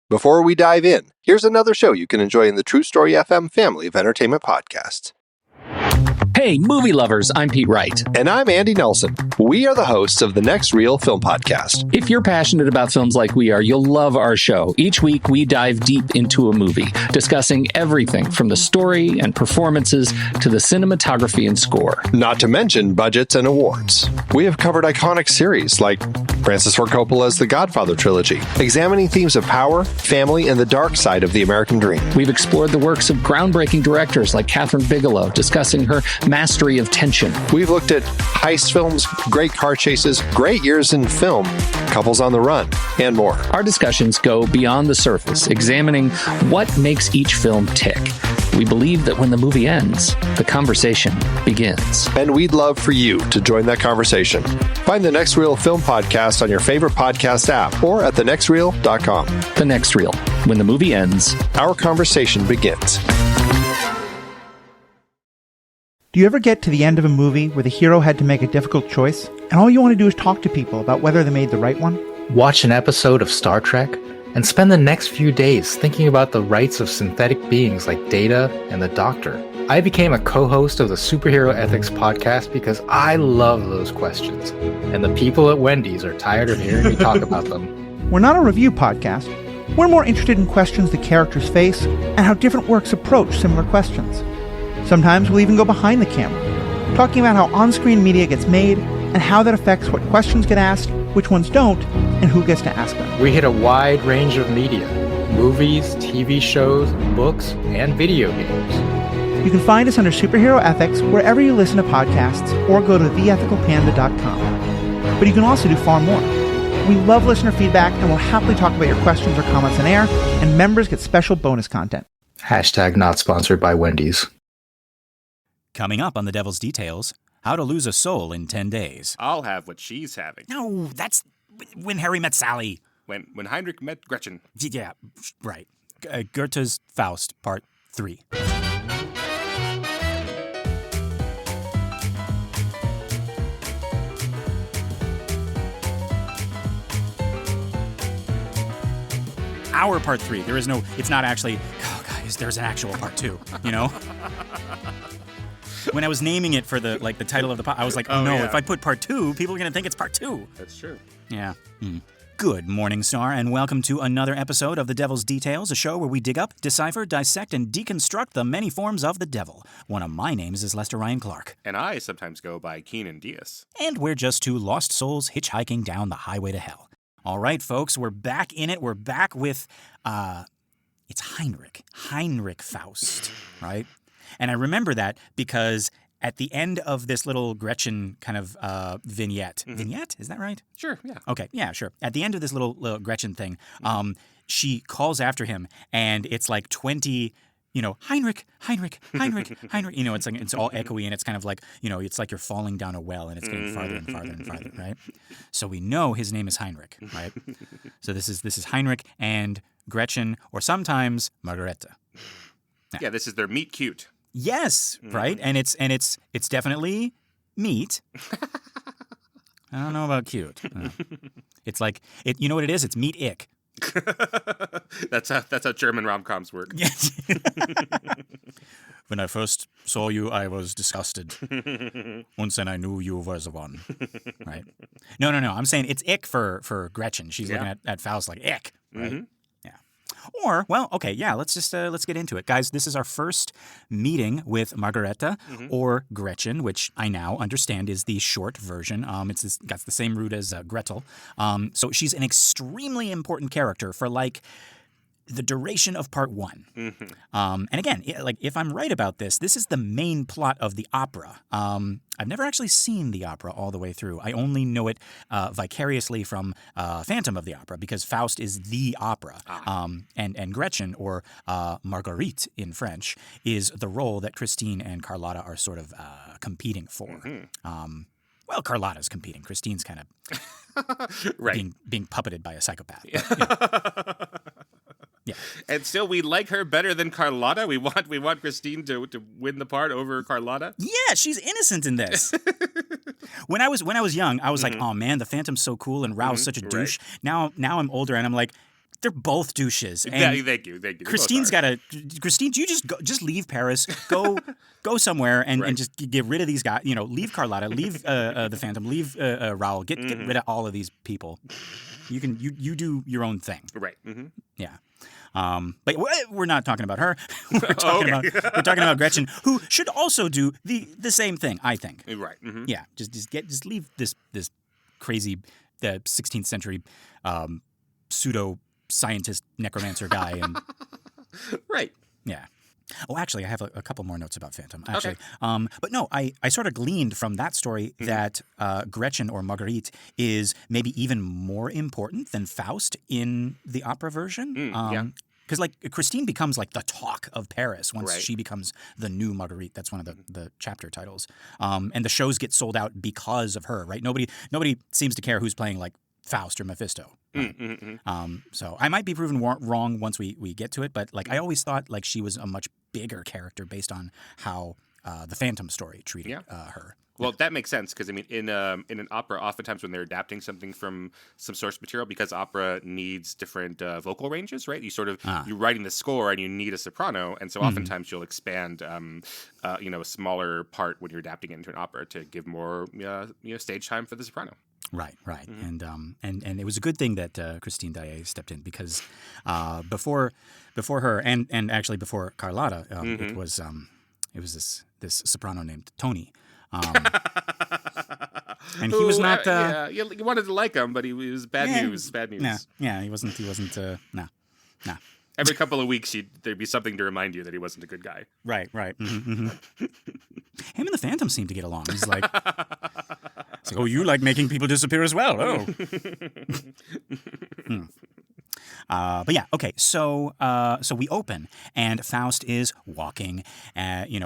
Before we dive in, here's another show you can enjoy in the True Story FM family of entertainment podcasts. Hey, movie lovers, I'm Pete Wright. And I'm Andy Nelson. We are the hosts of the Next Reel Film Podcast. If you're passionate about films like we are, you'll love our show. Each week, we dive deep into a movie, discussing everything from the story and performances to the cinematography and score. Not to mention budgets and awards. We have covered iconic series like Francis Ford Coppola's The Godfather trilogy, examining themes of power, family, and the dark side of the American dream. We've explored the works of groundbreaking directors like Catherine Bigelow, discussing her mastery of tension. We've looked at heist films, great car chases, great years in film, couples on the run, and more. Our discussions go beyond the surface, examining what makes each film tick. We believe that when the movie ends, the conversation begins. And we'd love for you to join that conversation. Find the Next Reel Film Podcast on your favorite podcast app or at thenextreel.com. The Next Reel. When the movie ends, our conversation begins. Do you ever get to the end of a movie where the hero had to make a difficult choice, and all you want to do is talk to people about whether they made the right one? Watch an episode of Star Trek and spend the next few days thinking about the rights of synthetic beings like Data and the Doctor. I became a co-host of the Superhero Ethics podcast because I love those questions, and the people at Wendy's are tired of hearing me talk about them. We're not a review podcast. We're more interested in questions the characters face and how different works approach similar questions. Sometimes we'll even go behind the camera, talking about how on-screen media gets made and how that affects what questions get asked, which ones don't, and who gets to ask them. We hit a wide range of media: movies, TV shows, books, and video games. You can find us under Superhero Ethics wherever you listen to podcasts or go to theethicalpanda.com. But you can also do far more. We love listener feedback and we'll happily talk about your questions or comments on air, and members get special bonus content. Hashtag not sponsored by Wendy's. Coming up on The Devil's Details, how to lose a soul in 10 days. I'll have what she's having. No, that's when Harry met Sally. When Heinrich met Gretchen. Yeah, right. Goethe's Faust, Part 3. Our Part 3. There is no, it's not actually, oh God, there's an actual Part 2, you know? When I was naming it for the title of the podcast, I was like, oh no, yeah. If I put Part 2, people are going to think it's Part 2. That's true. Yeah. Good morning, Star, and welcome to another episode of The Devil's Details, a show where we dig up, decipher, dissect, and deconstruct the many forms of the devil. One of my names is Lester Ryan Clark. And I sometimes go by Keenan Diaz. And we're just two lost souls hitchhiking down the highway to hell. All right, folks, we're back in it. We're back with, it's Heinrich Faust, right? And I remember that because at the end of this little Gretchen kind of vignette, vignette, is that right? Sure, yeah. Okay, yeah, sure. At the end of this little Gretchen thing, she calls after him, and it's like 20, Heinrich, Heinrich, it's like it's all echoey, and it's kind of like, it's like you're falling down a well, and it's getting farther and farther and farther, right? So we know his name is Heinrich, right? So this is Heinrich and Gretchen, or sometimes Margareta. Yeah, this is their meet cute. Yes, right, and it's definitely meat. I don't know about cute. It's like it. You know what it is? It's Meet-Ick. That's how German rom-coms work. Yes. When I first saw you, I was disgusted. Once then I knew you was the one. Right? No. I'm saying it's ick for Gretchen. She's looking at Faust like ick. Right? Mm-hmm. Or, well, okay, yeah, let's get into it. Guys, this is our first meeting with Margareta, or Gretchen, which I now understand is the short version. It's got the same root as Gretel. So she's an extremely important character for, the duration of part one. And again, if I'm right about this is the main plot of the opera. I've never actually seen the opera all the way through. I only know it vicariously from Phantom of the Opera, because Faust is the opera. And Gretchen, or Marguerite in French, is the role that Christine and Carlotta are sort of competing for. Well, Carlotta's competing. Christine's kind of right. being puppeted by a psychopath. Yeah. And still, we like her better than Carlotta. We want Christine to win the part over Carlotta. Yeah, she's innocent in this. When I was young, I was like, oh man, the Phantom's so cool and Rao's such a douche. Right. Now I'm older and I'm like, They're both douches. And Thank you. They Christine's both are. Christine, do you just leave Paris, go somewhere and just get rid of these guys? Leave Carlotta, leave the Phantom, leave Raoul. Get rid of all of these people. You can you do your own thing. Right. Mm-hmm. Yeah. But we're not talking about her. We're talking about Gretchen, who should also do the same thing, I think. Right. Mm-hmm. Yeah. Just leave this crazy 16th century pseudo scientist necromancer guy and right. Yeah. Oh, actually, I have a couple more notes about Phantom, actually. Okay. But no, I sort of gleaned from that story that Gretchen, or Marguerite, is maybe even more important than Faust in the opera version. Yeah. Because, Christine becomes, the talk of Paris once she becomes the new Marguerite. That's one of the chapter titles. And the shows get sold out because of her, right? Nobody seems to care who's playing, Faust or Mephisto. Right? So I might be proven wrong once we get to it, but I always thought she was a much bigger character based on how the Phantom story treated her. Well, that makes sense because in an opera, oftentimes when they're adapting something from some source material, because opera needs different vocal ranges, right? You're writing the score and you need a soprano, and so oftentimes you'll expand, a smaller part when you're adapting it into an opera to give more stage time for the soprano. Right. Mm-hmm. And it was a good thing that Christine Daae stepped in because before her and actually before Carlotta, it was this soprano named Tony. And he was not. You wanted to like him, but he was bad news. Bad news. Yeah, he wasn't. No. Every couple of weeks, there'd be something to remind you that he wasn't a good guy. Right. Mm-hmm. Him and the Phantom seem to get along. He's like, oh, you like making people disappear as well? Oh. But yeah, okay. So we open, and Faust is walking,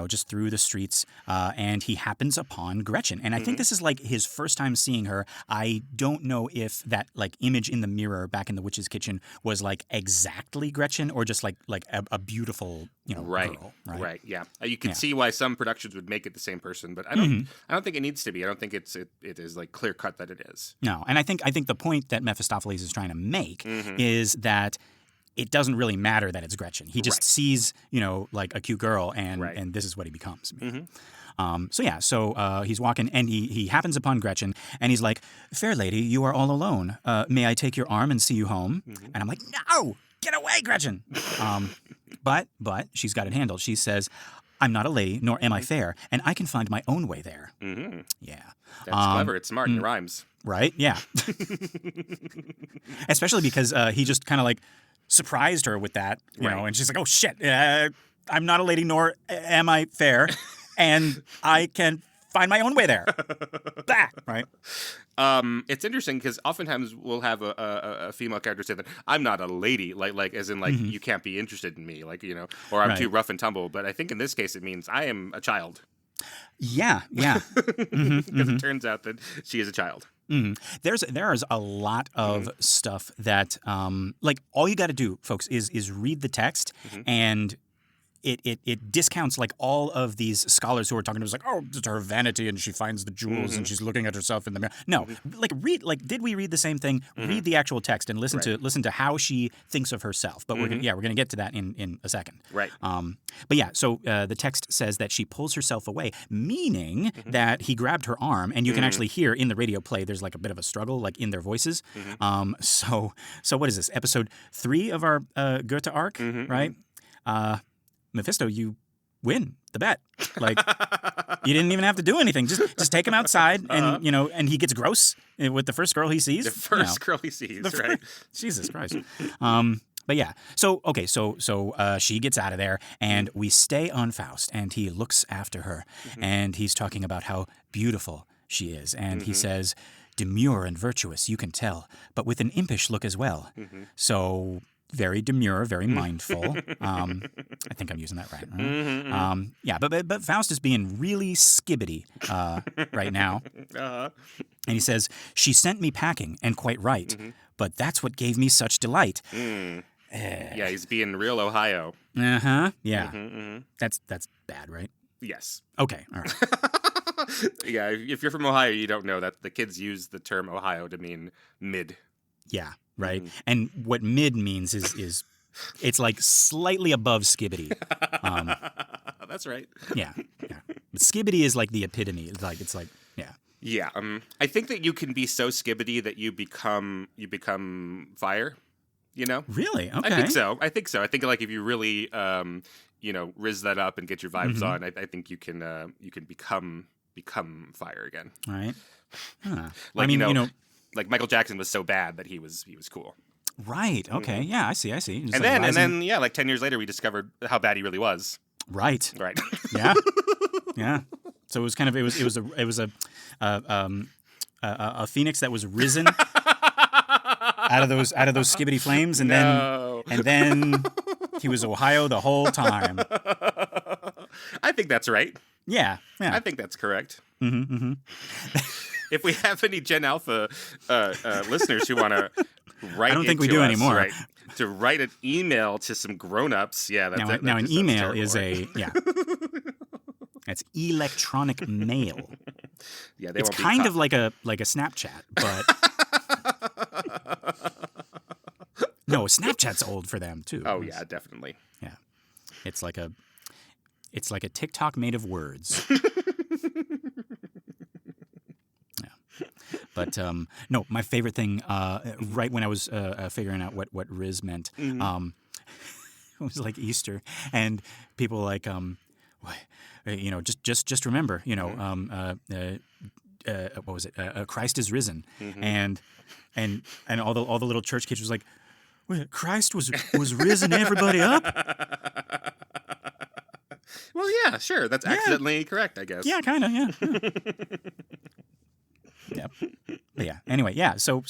just through the streets, and he happens upon Gretchen. And I think this is his first time seeing her. I don't know if that image in the mirror back in the witch's kitchen was exactly Gretchen or just a beautiful girl. Right. Yeah. You can see why some productions would make it the same person, but I don't think it needs to be. I don't think it is clear cut that it is. No, and I think the point that Mephistopheles is trying to make is that it doesn't really matter that it's Gretchen. He just sees, a cute girl, and this is what he becomes. So he's walking, and he happens upon Gretchen, and he's like, "Fair lady, you are all alone. May I take your arm and see you home?" And I'm like, "No, get away, Gretchen." But she's got it handled. She says, "I'm not a lady, nor am I fair, and I can find my own way there." Yeah. That's clever. It's smart. It rhymes. Right? Yeah. Especially because he just kind of surprised her with that, you know, and she's like, "Oh shit, I'm not a lady, nor am I fair, and I can find my own way there." Right? It's interesting because oftentimes we'll have a female character say that I'm not a lady, as in you can't be interested in me, or I'm too rough and tumble. But I think in this case it means I am a child. Yeah. Because it turns out that she is a child. There is a lot of stuff that all you got to do, folks, is read the text and it discounts all of these scholars who are talking to us oh, it's her vanity and she finds the jewels and she's looking at herself in the mirror. No, did we read the same thing? Read the actual text and listen to how she thinks of herself. But we're gonna get to that in a second. Right. But yeah, so the text says that she pulls herself away, meaning that he grabbed her arm, and you can actually hear in the radio play. There's a bit of a struggle in their voices. So what is this? Episode 3 of our Goethe arc, right? Mephisto, you win the bet. You didn't even have to do anything. Just take him outside, and and he gets gross with the first girl he sees. The first girl he sees, right? Jesus Christ. But yeah, so she gets out of there, and we stay on Faust, and he looks after her, and he's talking about how beautiful she is, and he says, "Demure and virtuous, you can tell, but with an impish look as well." So very demure, very mindful. I think I'm using that right. Yeah, but Faust is being really skibbity right now. And he says, "She sent me packing, and quite right, but that's what gave me such delight." Yeah, he's being real Ohio. Yeah. That's bad, right? Yes. Okay, all right. Yeah, if you're from Ohio, you don't know that the kids use the term Ohio to mean mid. Yeah. right? And what mid means is it's like slightly above Skibbidy. That's right. Yeah. But Skibbidy is like the epitome. It's like yeah. Yeah. I think that you can be so Skibbidy that you become fire. You know? Really? Okay. I think so. I think like if you really rizz that up and get your vibes on, I think you can become fire again. All right. Huh. Like like Michael Jackson was so bad that he was cool. Right. Okay. Yeah, I see. Just And like then rising- like 10 years later we discovered how bad he really was. Right. Right. Yeah. Yeah. So it was kind of it was a phoenix that was risen out of those Skibbidy flames, and then he was Ohio the whole time. I think that's right. Yeah. I think that's correct. If we have any Gen Alpha listeners who want to write, I don't think we do anymore. Right, to write an email to some grown-ups. Yeah. Now an email is it's electronic mail. Yeah, it's kind of like a Snapchat, but no, Snapchat's old for them too. Oh yeah, definitely. Yeah, it's like a TikTok made of words. But no, my favorite thing, right when I was figuring out what Rizz meant, it was like Easter, and people were like, just remember, what was it? Christ is risen, and all the little church kids was like, wait, Christ was risen everybody up. Well, yeah, sure, that's accidentally correct, I guess. Yeah, kind of, yeah. Yeah. But yeah. Anyway, yeah. So,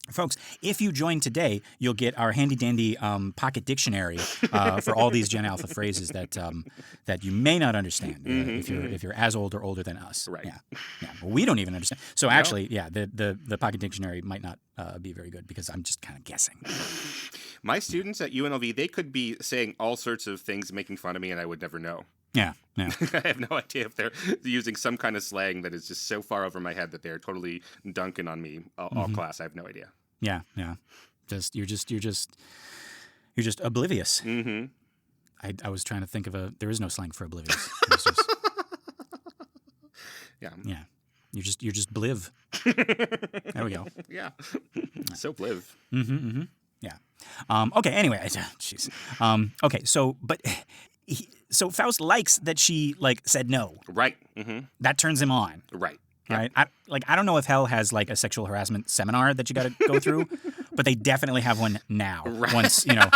folks, if you join today, you'll get our handy dandy pocket dictionary for all these Gen Alpha phrases that you may not understand if you're as old or older than us. Right. Yeah. Well, we don't even understand. So actually, yeah, the pocket dictionary might not be very good because I'm just kind of guessing. My students at UNLV, they could be saying all sorts of things, making fun of me, and I would never know. Yeah. I have no idea if they're using some kind of slang that is just so far over my head that they're totally dunking on me all class. I have no idea. Yeah. You're just oblivious. Mm-hmm. I was trying to think of there is no slang for oblivious. It's just, yeah. You're just bliv. There we go. Yeah. So bliv. Yeah. Okay. Anyway, jeez. Okay. So Faust likes that she said no. Right. Mm-hmm. That turns him on. Right. Right. I don't know if hell has a sexual harassment seminar that you got to go through, but they definitely have one now. Right. Once Yeah,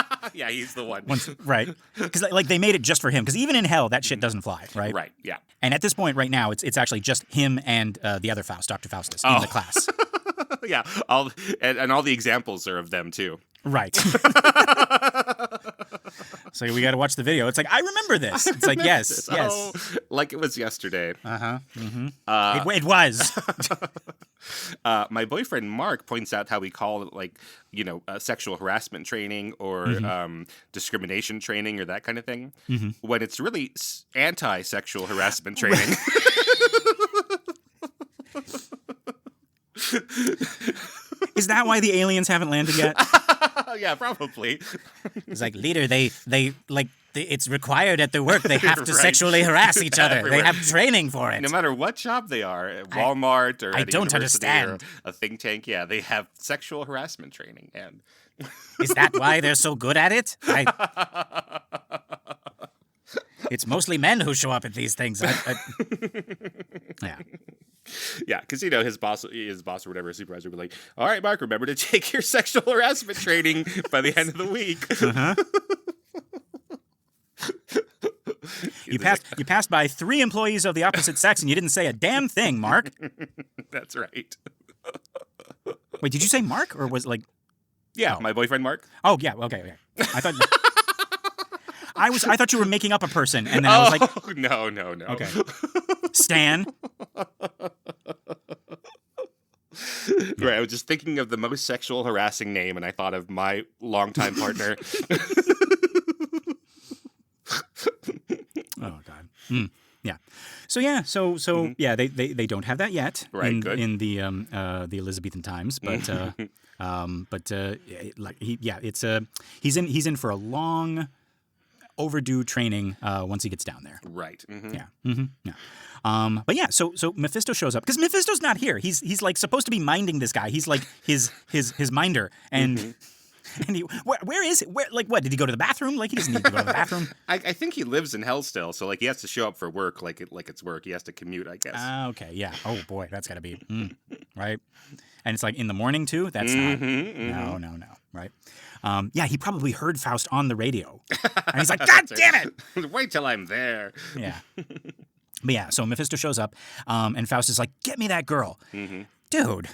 he's the one. Right. Because they made it just for him. Because even in hell, that shit doesn't fly. Right. Right. Yeah. And at this point, right now, it's actually just him and the other Faust, Dr. Faustus, in the class. Yeah. All the examples are of them too. Right. So we got to watch the video. It's like, I remember this. It's like, yes. Oh, like it was yesterday. Uh-huh. Mm-hmm. It was. My boyfriend Mark points out how we call it sexual harassment training or discrimination training or that kind of thing, when it's really anti-sexual harassment training. Is that why the aliens haven't landed yet? Yeah, probably. It's like, leader, they it's required at their work. They have to Right. sexually harass each other. Everywhere. They have training for it. No matter what job they are, at Walmart or I at a don't university understand. or a think tank, yeah, they have sexual harassment training. And Is that why they're so good at it? It's mostly men who show up at these things. Yeah. yeah, because his boss or whatever, his supervisor, would be like, "All right, Mark, remember to take your sexual harassment training by the end of the week." Uh-huh. You passed by 3 employees of the opposite sex and you didn't say a damn thing, Mark. That's right. Wait, did you say Mark or was Yeah, my boyfriend Mark. Oh yeah, okay. I thought you were making up a person, and then I was like, no. Okay. Stan. Right, I was just thinking of the most sexual harassing name, and I thought of my longtime partner. Oh God. Yeah. So yeah, they don't have that yet. Right, good. In the Elizabethan times, but He's in for a long, overdue training once he gets down there. Right. Mm-hmm. Yeah. Mm-hmm. Yeah. But yeah, so Mephisto shows up because Mephisto's not here. He's like supposed to be minding this guy. He's like his minder, and and he where is it? What did he go to the bathroom? Like he doesn't need to go to the bathroom. I think he lives in hell still, so like he has to show up for work like it's work. He has to commute, I guess. Okay, yeah. Oh boy, that's got to be right. And it's like in the morning too. That's not. No. Right. Yeah, he probably heard Faust on the radio, and he's like, "God damn it! Wait till I'm there." Yeah. But yeah, so Mephisto shows up, and Faust is like, "Get me that girl, dude."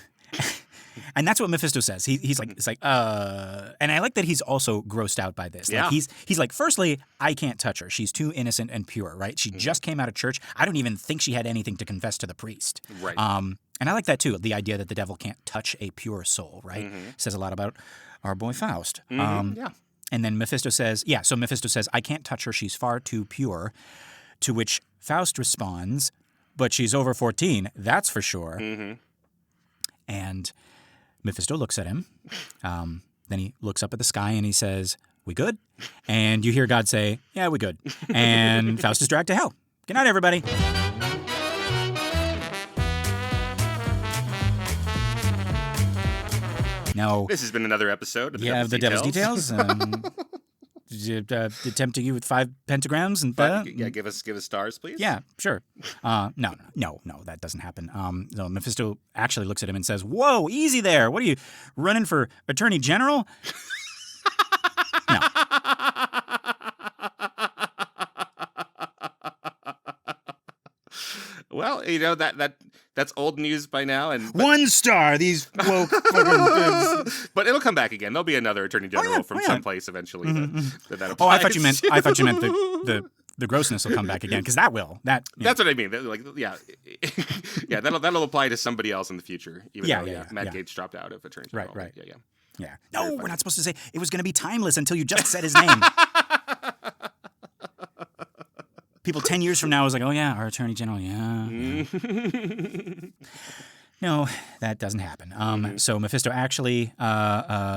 And that's what Mephisto says. He's like, it's like, and I like that he's also grossed out by this. Like he's like, firstly, I can't touch her. She's too innocent and pure, right? She just came out of church. I don't even think she had anything to confess to the priest. Right. And I like that too. The idea that the devil can't touch a pure soul, right? Says a lot about our boy Faust. Yeah. And then Mephisto says, so Mephisto says, I can't touch her. She's far too pure. To which Faust responds, but she's over 14, that's for sure. And Mephisto looks at him. Then he looks up at the sky and he says, we good? And you hear God say, yeah, we good. And Faust is dragged to hell. Good night, everybody. Now, this has been another episode of The Devil's Details. Tempting you with 5 pentagrams and give us stars, please. Yeah, sure. No, that doesn't happen. No, Mephisto actually looks at him and says, "Whoa, easy there. What are you running for Attorney General?" No. Well, that's old news by now, and 1 star. These woke fucking. But it'll come back again. There'll be another Attorney General from someplace eventually. That I thought you meant the grossness will come back again, because that will. That's what I mean. Like, yeah, that'll apply to somebody else in the future. Even though Matt Gaetz dropped out of Attorney General. Right. Yeah. No, we're not supposed to say it was going to be timeless until you just said his name. People 10 years from now is like, oh yeah, our Attorney General, yeah. No, that doesn't happen. So Mephisto actually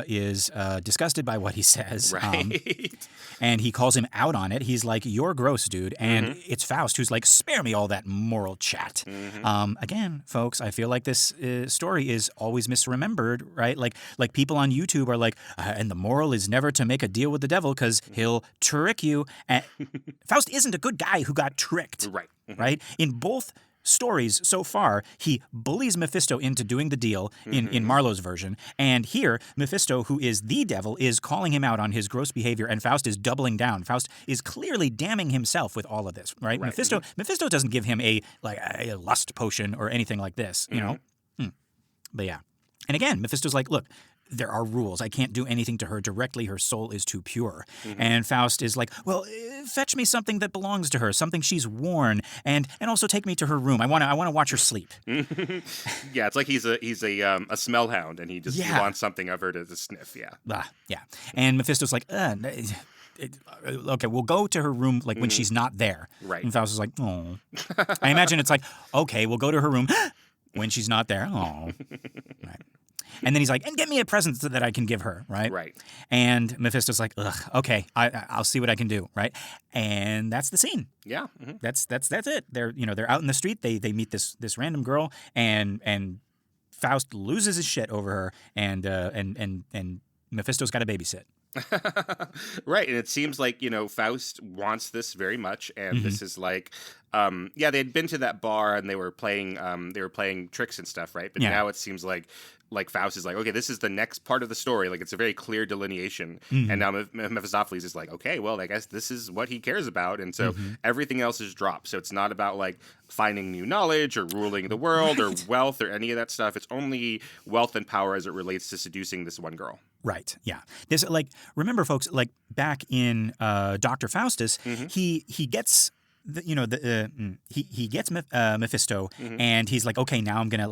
is disgusted by what he says. Right. And he calls him out on it. He's like, you're gross, dude. And it's Faust who's like, spare me all that moral chat. Again, folks, I feel like this story is always misremembered, right? Like people on YouTube are like, and the moral is never to make a deal with the devil because he'll trick you. And Faust isn't a good guy who got tricked. Right. Right? In both stories so far, he bullies Mephisto into doing the deal in Marlowe's version. And here, Mephisto, who is the devil, is calling him out on his gross behavior, and Faust is doubling down. Faust is clearly damning himself with all of this, right? Mephisto doesn't give him a lust potion or anything like this, you know? But yeah. And again, Mephisto's like, look, there are rules. I can't do anything to her directly. Her soul is too pure. And Faust is like, well, fetch me something that belongs to her, something she's worn, and also take me to her room. I want to watch her sleep. Yeah, it's like he's a smell hound, and he just wants something of her to sniff. Yeah. Yeah. And Mephisto's like, okay, we'll go to her room like when she's not there. Right. And Faust is like, oh. I imagine it's like, okay, we'll go to her room when she's not there. Oh. Right. And then he's like, and get me a present that I can give her, right? Right. And Mephisto's like, ugh, okay, I'll see what I can do, right? And that's the scene. Yeah. That's it. They're out in the street. They meet this random girl, and Faust loses his shit over her, and Mephisto's got to babysit. Right, and it seems like Faust wants this very much, and this is like, they'd been to that bar and they were playing tricks and stuff, right? But now it seems like Faust is like, okay, this is the next part of the story. Like, it's a very clear delineation, and now Mephistopheles is like, okay, well, I guess this is what he cares about, and so everything else is dropped. So it's not about like finding new knowledge or ruling the world or wealth or any of that stuff. It's only wealth and power as it relates to seducing this one girl. Right. Yeah. There's remember, folks, like back in Dr. Faustus, he gets he gets Mephisto, and he's like, okay, now I'm gonna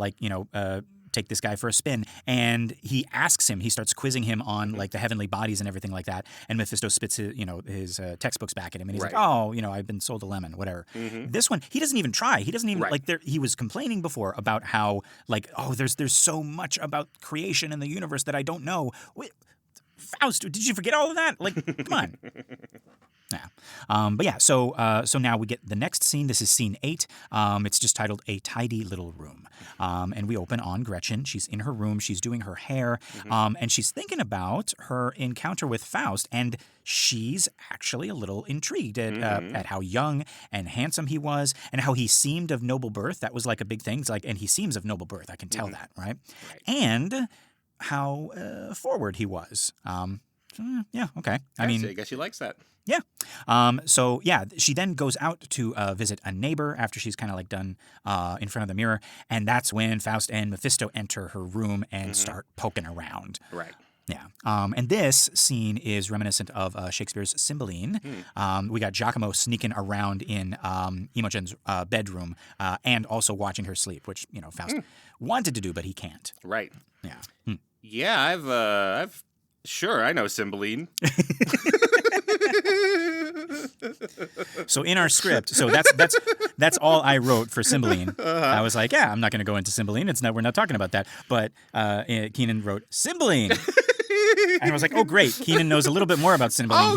take this guy for a spin. And he asks him, he starts quizzing him on like the heavenly bodies and everything like that. And Mephisto spits his textbooks back at him. And he's like, oh, I've been sold a lemon, whatever. This one, he doesn't even try. He doesn't even he was complaining before about how like, oh, there's so much about creation and the universe that I don't know. Wait, Faust, did you forget all of that? Like, come on. Yeah. But yeah, so now we get the next scene. This is scene 8. It's just titled A Tidy Little Room. And we open on Gretchen. She's in her room. She's doing her hair. And she's thinking about her encounter with Faust. And she's actually a little intrigued at how young and handsome he was and how he seemed of noble birth. That was like a big thing. It's like, and he seems of noble birth. I can tell that, right? And how forward he was. Yeah, okay. I mean, I guess she likes that. Yeah. So yeah, she then goes out to visit a neighbor after she's kind of like done in front of the mirror, and that's when Faust and Mephisto enter her room and start poking around. Right. Yeah. And this scene is reminiscent of Shakespeare's Cymbeline. We got Giacomo sneaking around in Imogen's bedroom and also watching her sleep, which Faust wanted to do, but he can't. Right. Yeah. Yeah, I've sure I know Cymbeline. So in our script, so that's all I wrote for Cymbeline. I was like, yeah, I'm not going to go into Cymbeline. We're not talking about that. But Keenan wrote Cymbeline. And I was like, oh, great. Keenan knows a little bit more about Cymbeline. Oh,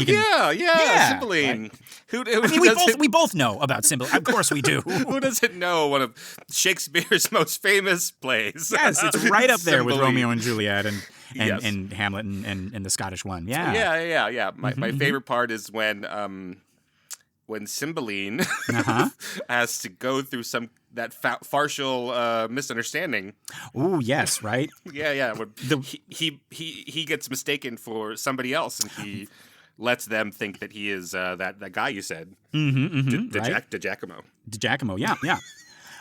yeah, Cymbeline. Right? We both know about Cymbeline. Of course we do. Who doesn't know one of Shakespeare's most famous plays? Yes, it's right up there with Romeo and Juliet and Hamlet and the Scottish one. Yeah. Yeah. My favorite part is when Cymbeline has to go through that farcical misunderstanding. Oh yes, right. Yeah. He gets mistaken for somebody else, and he lets them think that he is that guy you said. Giacomo. Giacomo. Yeah.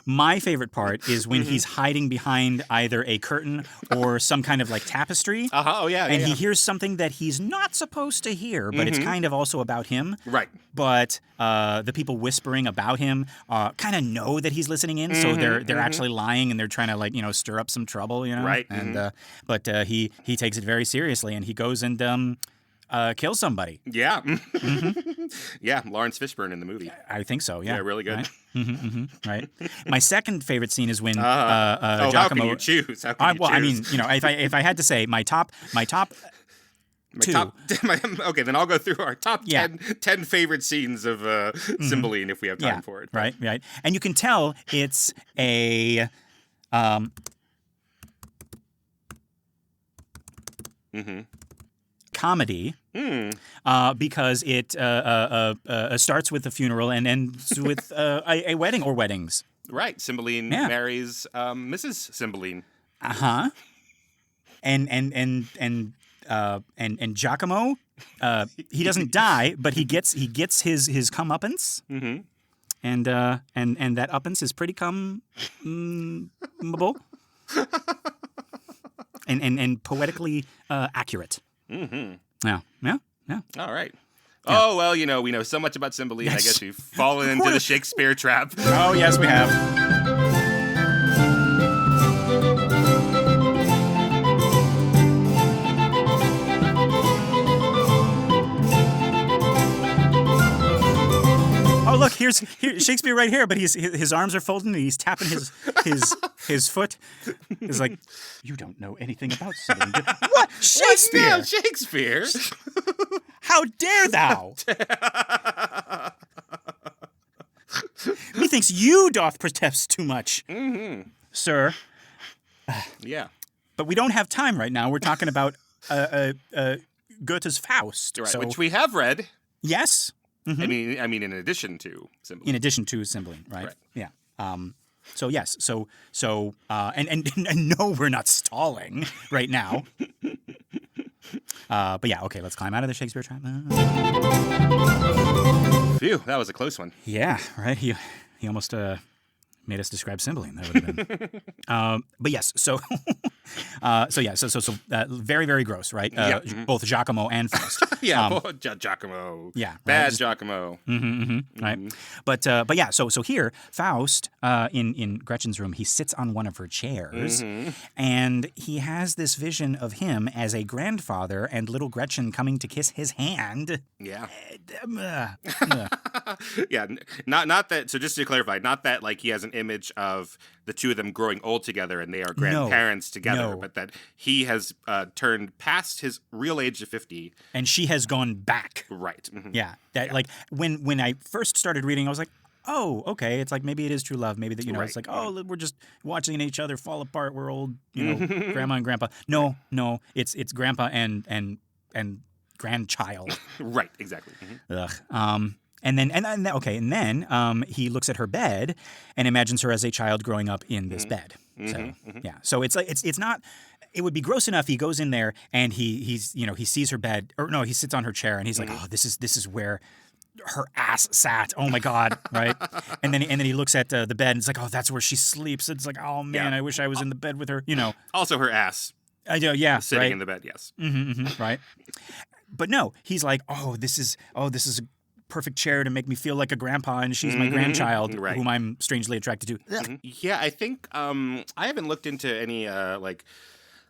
My favorite part is when he's hiding behind either a curtain or some kind of like tapestry. Oh, yeah. And he hears something that he's not supposed to hear, but it's kind of also about him. Right. But the people whispering about him kind of know that he's listening in, so they're actually lying and they're trying to like stir up some trouble, Right. And but he takes it very seriously and he goes and kills somebody. Yeah. Yeah, Lawrence Fishburne in the movie. I think so, yeah. Yeah, really good. Right? Right. My second favorite scene is when Giacomo... how can you choose? I mean, if I had to say my top two. Okay, then I'll go through our top 10 favorite scenes of Cymbeline if we have time for it. Right. And you can tell it's a... comedy because it starts with a funeral and ends with a wedding or weddings. Right. Cymbeline marries Mrs. Cymbeline. And Giacomo, he doesn't die, but he gets his comeuppance. And that uppance is pretty comable. and poetically accurate. Yeah. All right. Yeah. Oh, well, we know so much about Cymbeline. Yes. I guess we've fallen into the Shakespeare trap. Oh, yes, we have. Oh, look, here's Shakespeare right here, but his arms are folded and he's tapping his foot. He's like, you don't know anything about Cymbeline. What? Shakespeare? What? Shakespeare? How dare thou? Methinks you doth protest too much, sir. Yeah. But we don't have time right now. We're talking about Goethe's Faust. Right, which we have read. Yes. I mean, in addition to Cymbeline. In addition to Cymbeline, right? Yeah. So yes. So and no, we're not stalling right now. But yeah, okay. Let's climb out of the Shakespeare trap. Phew, that was a close one. Yeah. Right. He almost made us describe Cymbeline. That would have been. But yes, so very, very gross, right? Both Giacomo and Faust. Giacomo. Yeah, bad right? Giacomo. Right. But yeah, so here Faust in Gretchen's room, he sits on one of her chairs, and he has this vision of him as a grandfather and little Gretchen coming to kiss his hand. Yeah. Yeah. Not that. So just to clarify, not that like he has an image of the two of them growing old together and they are grandparents together, but that he has turned past his real age of 50, and she has gone back. Right. Yeah. Like when I first started reading, I was like, oh, okay. It's like maybe it is true love. Maybe that it's like, oh, we're just watching each other fall apart. We're old, grandma and grandpa. No, it's grandpa and grandchild. Right. Exactly. Ugh. And then he looks at her bed and imagines her as a child growing up in this bed. So yeah, so it's like it's not. It would be gross enough. He goes in there and he sees her bed, or no, he sits on her chair and he's like, oh, this is where her ass sat. Oh my God, right? And then he looks at the bed and it's like, oh, that's where she sleeps. It's like, oh man, I wish I was in the bed with her. Also her ass. Yeah, sitting in the bed. Yes. Right. But no, he's like, this is a perfect chair to make me feel like a grandpa, and she's my grandchild, whom I'm strangely attracted to. Yeah, I think I haven't looked into any like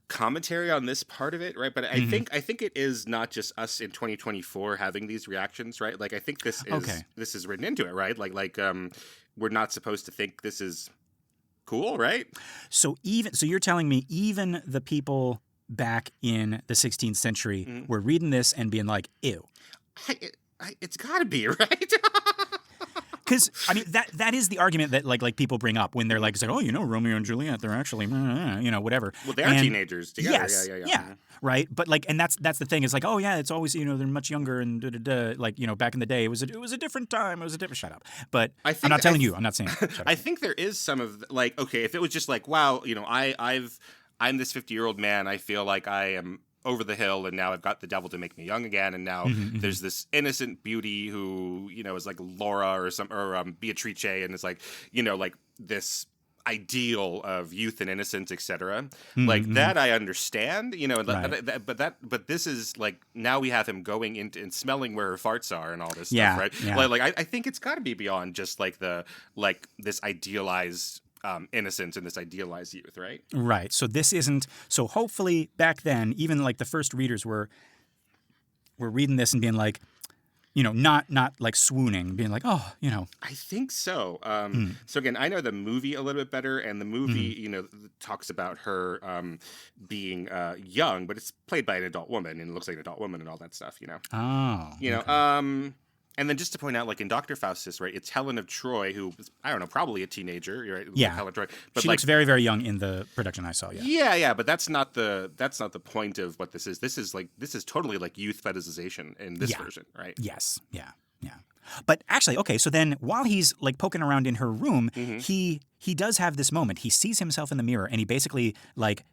commentary on this part of it, right? But I think it is not just us in 2024 having these reactions, right? Like I think this is written into it, right? Like we're not supposed to think this is cool, right? So you're telling me even the people back in the 16th century were reading this and being like, ew. It's got to be, right? Because I mean that is the argument that like people bring up when they're like, Romeo and Juliet, they're actually whatever. Well, they are teenagers together. Yes, yeah, right. But like, and that's the thing. It's like, oh yeah, it's always they're much younger and like back in the day it was a different time. It was a different. Shut up. But I'm not telling you. I'm not saying. I think there is some of like, okay, if it was just like, wow, I'm this 50-year-old man. I feel like I am over the hill, and now I've got the devil to make me young again, and now there's this innocent beauty who is like Laura or Beatrice, and it's like like this ideal of youth and innocence, etc. Like that I understand, but this is like now we have him going into and smelling where her farts are and all this stuff, right? Yeah. Like I think it's got to be beyond just like this idealized innocence and this idealized youth, right? Right. So this isn't. So hopefully back then, even like the first readers were reading this and being like, not like swooning, being like, oh, I think so. So again, I know the movie a little bit better, and the movie, talks about her being young, but it's played by an adult woman, and it looks like an adult woman and all that stuff, Oh. Okay. And then just to point out, like in Dr. Faustus, right, it's Helen of Troy, who was, I don't know, probably a teenager, right? Yeah, like Helen of Troy. But she looks very, very young in the production I saw. Yeah. But that's not the point of what this is. This is totally like youth fetishization in this version, right? Yes. Yeah. But actually, okay. So then, while he's like poking around in her room, he does have this moment. He sees himself in the mirror, and he basically like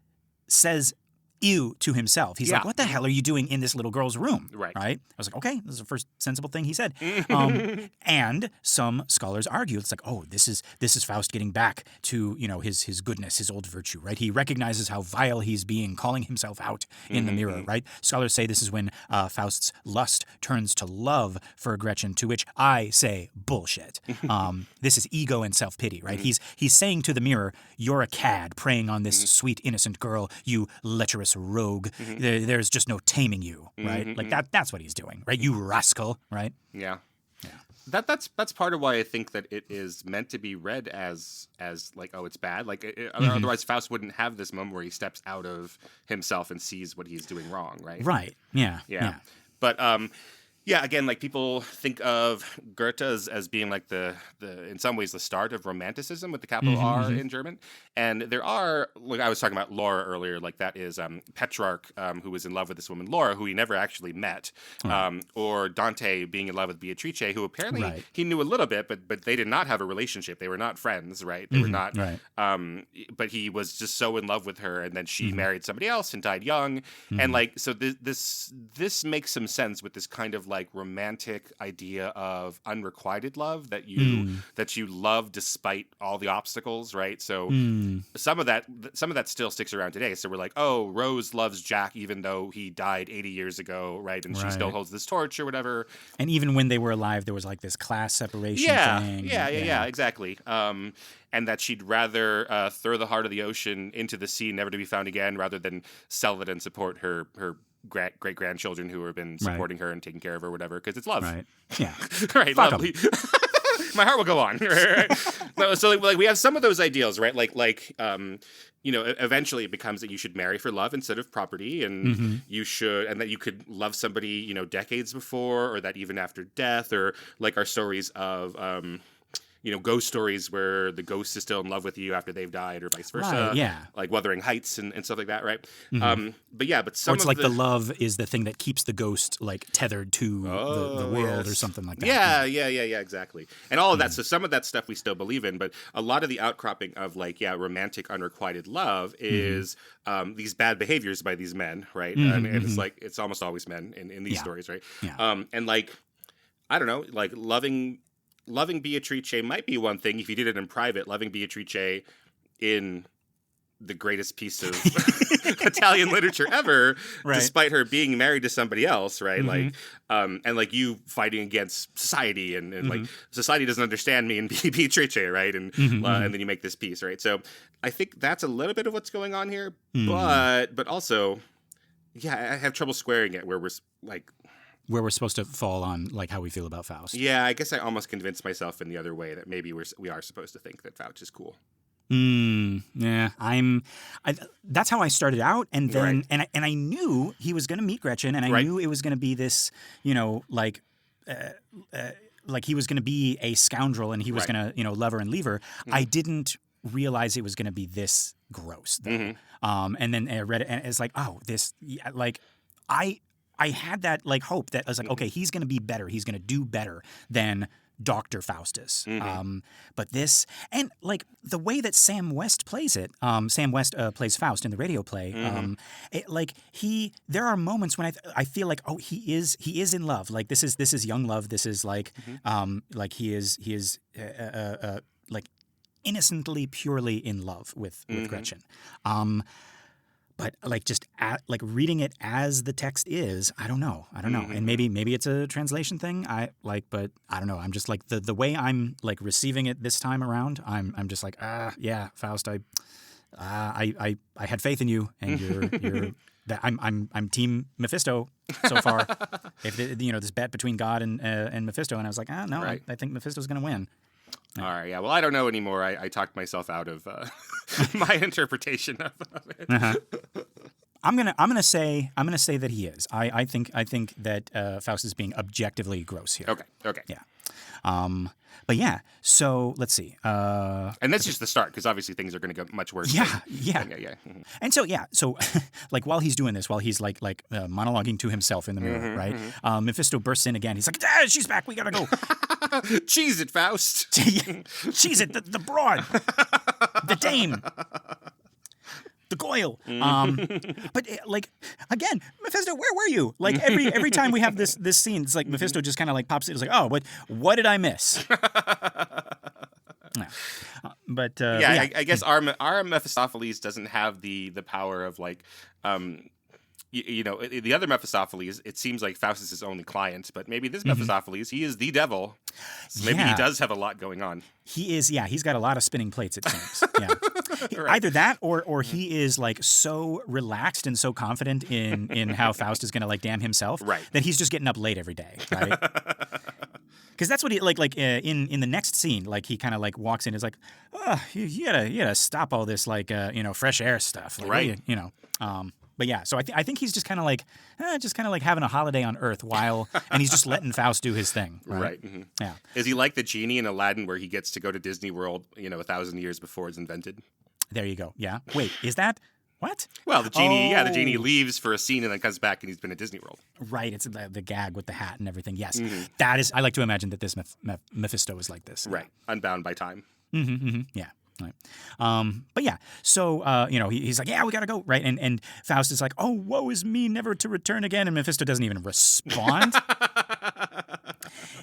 says ew to himself. He's like, what the hell are you doing in this little girl's room? Right. I was like, okay, this is the first sensible thing he said. And some scholars argue, it's like, oh, this is Faust getting back to, his goodness, his old virtue, right? He recognizes how vile he's being, calling himself out in the mirror, right? Scholars say this is when Faust's lust turns to love for Gretchen, to which I say bullshit. This is ego and self-pity, right? He's saying to the mirror, you're a cad preying on this sweet, innocent girl, you lecherous rogue. There's just no taming you, right? Like that's what he's doing, right? You rascal, right? Yeah. That's part of why I think that it is meant to be read as like, oh, it's bad. Like otherwise Faust wouldn't have this moment where he steps out of himself and sees what he's doing wrong, right? Right. Yeah. But yeah, again, like people think of Goethe as being like the in some ways the start of Romanticism with the capital R in German. And there are, like I was talking about Laura earlier, like that is Petrarch, who was in love with this woman Laura, who he never actually met, or Dante being in love with Beatrice, who apparently he knew a little bit, but they did not have a relationship. They were not friends, right? They were not. Right. But he was just so in love with her, and then she married somebody else and died young, and like so this makes some sense with this kind of like like romantic idea of unrequited love that you love despite all the obstacles, right? So some of that still sticks around today. So we're like, oh, Rose loves Jack even though he died 80 years ago, right? And she still holds this torch or whatever. And even when they were alive, there was like this class separation thing. Yeah, exactly. And that she'd rather throw the heart of the ocean into the sea, never to be found again, rather than sell it and support her great-grandchildren who have been supporting her and taking care of her, whatever, because it's love. Right. Yeah. Right, lovely. My heart will go on. So like we have some of those ideals, right? Eventually it becomes that you should marry for love instead of property, and and that you could love somebody, decades before, or that even after death, or like our stories of ghost stories where the ghost is still in love with you after they've died, or vice versa. Right, yeah. Like Wuthering Heights and stuff like that, right? But some or it's like the love is the thing that keeps the ghost like tethered to the world or something like that. Yeah, exactly. And all of that. So some of that stuff we still believe in, but a lot of the outcropping of romantic unrequited love is these bad behaviors by these men, right? And it's like it's almost always men in these stories, right? Yeah. And like I don't know, like loving Beatrice might be one thing if you did it in private. Loving Beatrice in the greatest piece of Italian literature ever, despite her being married to somebody else, right? Like, and like you fighting against society, and like society doesn't understand me and Beatrice, right? And and then you make this piece, right? So I think that's a little bit of what's going on here, but also, I have trouble squaring it where we're supposed to fall on like how we feel about Faust. Yeah, I guess I almost convinced myself in the other way that maybe we are supposed to think that Faust is cool. Yeah, that's how I started out, and then and I knew he was going to meet Gretchen, and I knew it was going to be this, like he was going to be a scoundrel, and he was going to love her and leave her. I didn't realize it was going to be this gross, though. And then I read it, and it's like, oh, this, I had that like hope that I was like, okay, he's going to be better. He's going to do better than Dr. Faustus. But this, and like the way that Sam West plays it, Sam West plays Faust in the radio play. There are moments when I feel like, oh, he is in love. Like this is young love. This is like he is like innocently, purely in love with Gretchen. But like just like reading it as the text is, I don't know. And maybe it's a translation thing. But I don't know. I'm just like the way I'm like receiving it this time around. I'm just like Faust. I had faith in you, and you're that I'm Team Mephisto so far. If this bet between God and Mephisto, and I was like no, I think Mephisto's gonna win. All right, yeah. Well, I don't know anymore. I talked myself out of my interpretation of it. I'm gonna say that he is. I think that Faust is being objectively gross here. Okay. Yeah. But yeah. So let's see. And that's just the start, because obviously things are going to go much worse. Yeah. And so So like while he's doing this, while he's like monologuing to himself in the mirror, right? Mephisto bursts in again. He's like, she's back. We gotta go. Cheese it, Faust. Cheese it. The broad. The dame. The Goyle. But like again, Mephisto, where were you? Like every time we have this scene, it's like Mephisto just kind of like pops in. It's like, oh, what did I miss? I guess our Mephistopheles doesn't have the power of like the other Mephistopheles, it seems like Faust is his only client, but maybe this Mephistopheles, he is the devil. So maybe he does have a lot going on. He is, he's got a lot of spinning plates, it seems. Yeah. Either that or he is like so relaxed and so confident in how Faust is going to like damn himself that he's just getting up late every day, right? Because that's what he like in the next scene, like he kind of like walks in, is like, oh, you gotta stop all this like fresh air stuff, like, But yeah, so I think he's just kind of like having a holiday on Earth and he's just letting Faust do his thing. Right. Mm-hmm. Yeah. Is he like the genie in Aladdin, where he gets to go to Disney World, 1,000 years before it's invented? There you go. Yeah. Wait, is that what? Well, the genie leaves for a scene and then comes back and he's been at Disney World. Right. It's the gag with the hat and everything. Yes. That is. I like to imagine that this Mephisto is like this. Right. Unbound by time. Yeah. Right. But yeah, so, he's like, yeah, we gotta go. Right. And Faust is like, oh, woe is me, never to return again. And Mephisto doesn't even respond.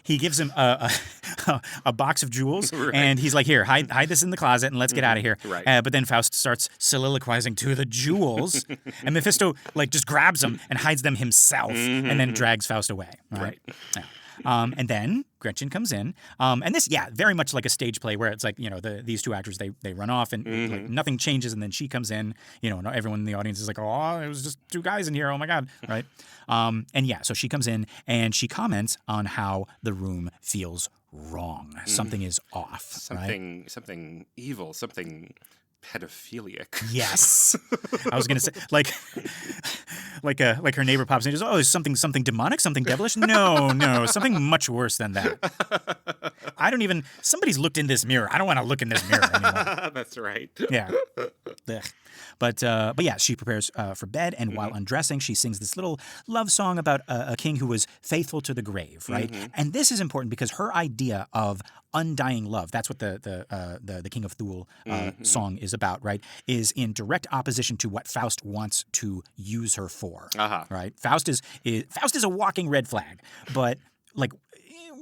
He gives him a box of jewels, and he's like, "Here, hide this in the closet, and let's get out of here." Right. But then Faust starts soliloquizing to the jewels, and Mephisto like just grabs them and hides them himself, and then drags Faust away. Right. Yeah. And then Gretchen comes in, and this, very much like a stage play where it's like, these two actors, they run off and like, nothing changes, and then she comes in, and everyone in the audience is like, oh, it was just two guys in here, oh my God, right? So she comes in and she comments on how the room feels wrong. Something is off. Something evil, something pedophilic. Yes. I was gonna say like her neighbor pops in and goes, "Oh, is something demonic, something devilish?" No, something much worse than that. Somebody's looked in this mirror. I don't want to look in this mirror anymore. That's right. Yeah. Ugh. But yeah, she prepares for bed, and while undressing, she sings this little love song about a king who was faithful to the grave, right? And this is important because her idea of undying love, that's what the King of Thule song is about, right? Is in direct opposition to what Faust wants to use her for, right? Faust is a walking red flag, but like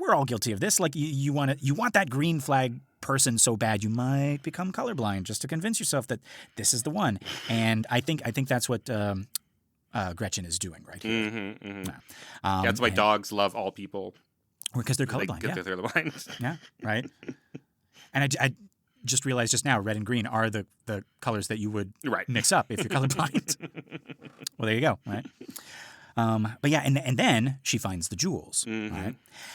we're all guilty of this. Like you want that green flag person so bad you might become colorblind just to convince yourself that this is the one. And I think that's what Gretchen is doing right here. That's why dogs love all people. Because they're colorblind. They're colorblind. Yeah, right. And I just realized just now, red and green are the colors that you would mix up if you're colorblind. Well, there you go. Right. But yeah, and then she finds the jewels. Right.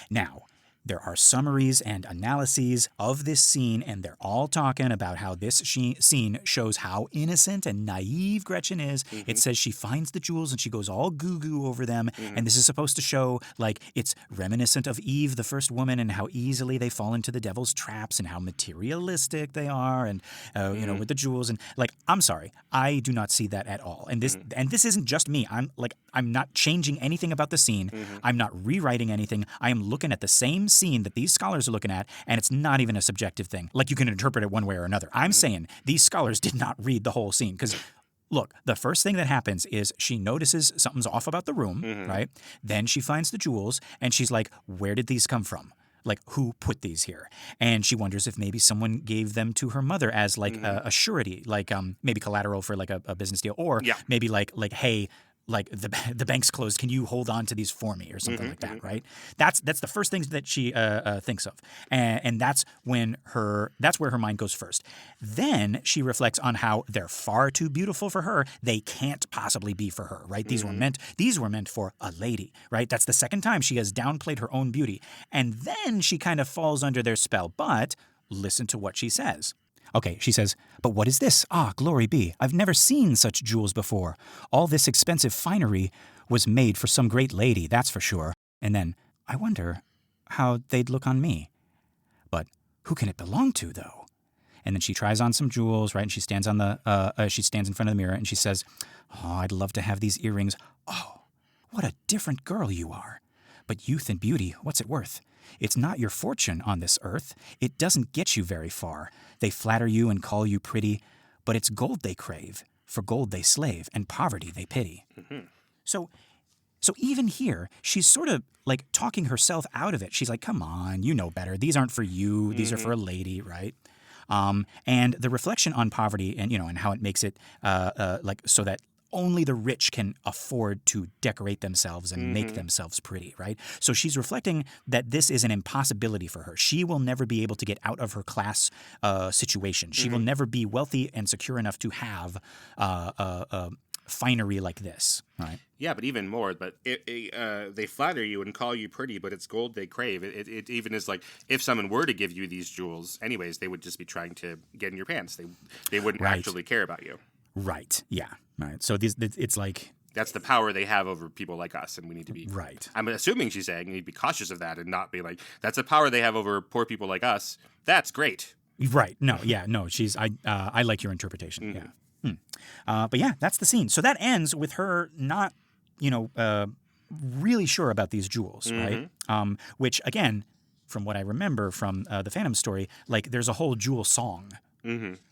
Now, there are summaries and analyses of this scene, and they're all talking about how this scene shows how innocent and naive Gretchen is. It says she finds the jewels and she goes all goo-goo over them, and this is supposed to show like it's reminiscent of Eve, the first woman, and how easily they fall into the devil's traps and how materialistic they are, and with the jewels. And like, I'm sorry, I do not see that at all. And this isn't just me. I'm not changing anything about the scene. I'm not rewriting anything. I am looking at the same scene that these scholars are looking at, and it's not even a subjective thing. Like you can interpret it one way or another. I'm saying these scholars did not read the whole scene because look, the first thing that happens is she notices something's off about the room, right? Then she finds the jewels, and she's like, where did these come from? Like, who put these here? And she wonders if maybe someone gave them to her mother as like a surety, like maybe collateral for like a business deal, or maybe like hey, like the bank's closed, can you hold on to these for me or something like that, right? That's the first things that she thinks of, and that's where her mind goes first. Then she reflects on how they're far too beautiful for her. They can't possibly be for her, right? These were meant for a lady, right? That's the second time she has downplayed her own beauty, and then she kind of falls under their spell. But listen to what she says. Okay, she says, "But what is this? Ah, glory be. I've never seen such jewels before. All this expensive finery was made for some great lady, that's for sure. And then, I wonder how they'd look on me. But who can it belong to, though?" And then she tries on some jewels, right? And she stands she stands in front of the mirror and she says, "Oh, I'd love to have these earrings. Oh, what a different girl you are. But youth and beauty, what's it worth? It's not your fortune on this earth. It doesn't get you very far. They flatter you and call you pretty, but it's gold they crave. For gold they slave, and poverty they pity." So even here, she's sort of like talking herself out of it. She's like, come on, you know better. These aren't for you. These are for a lady, right? And the reflection on poverty and how it makes it like so that only the rich can afford to decorate themselves and make themselves pretty, right? So she's reflecting that this is an impossibility for her. She will never be able to get out of her class situation. She will never be wealthy and secure enough to have finery like this, right? Yeah, but even more. But they flatter you and call you pretty, but it's gold they crave. It even is like if someone were to give you these jewels, anyways, they would just be trying to get in your pants. They wouldn't actually care about you. Right. Yeah. Right. So it's like that's the power they have over people like us, and we need to be right. I'm assuming she's saying you need to be cautious of that and not be like that's the power they have over poor people like us. That's great. Right. No. Yeah. No. I like your interpretation. Yeah. But yeah, that's the scene. So that ends with her not, really sure about these jewels, right? Which again, from what I remember from the Phantom story, like there's a whole jewel song.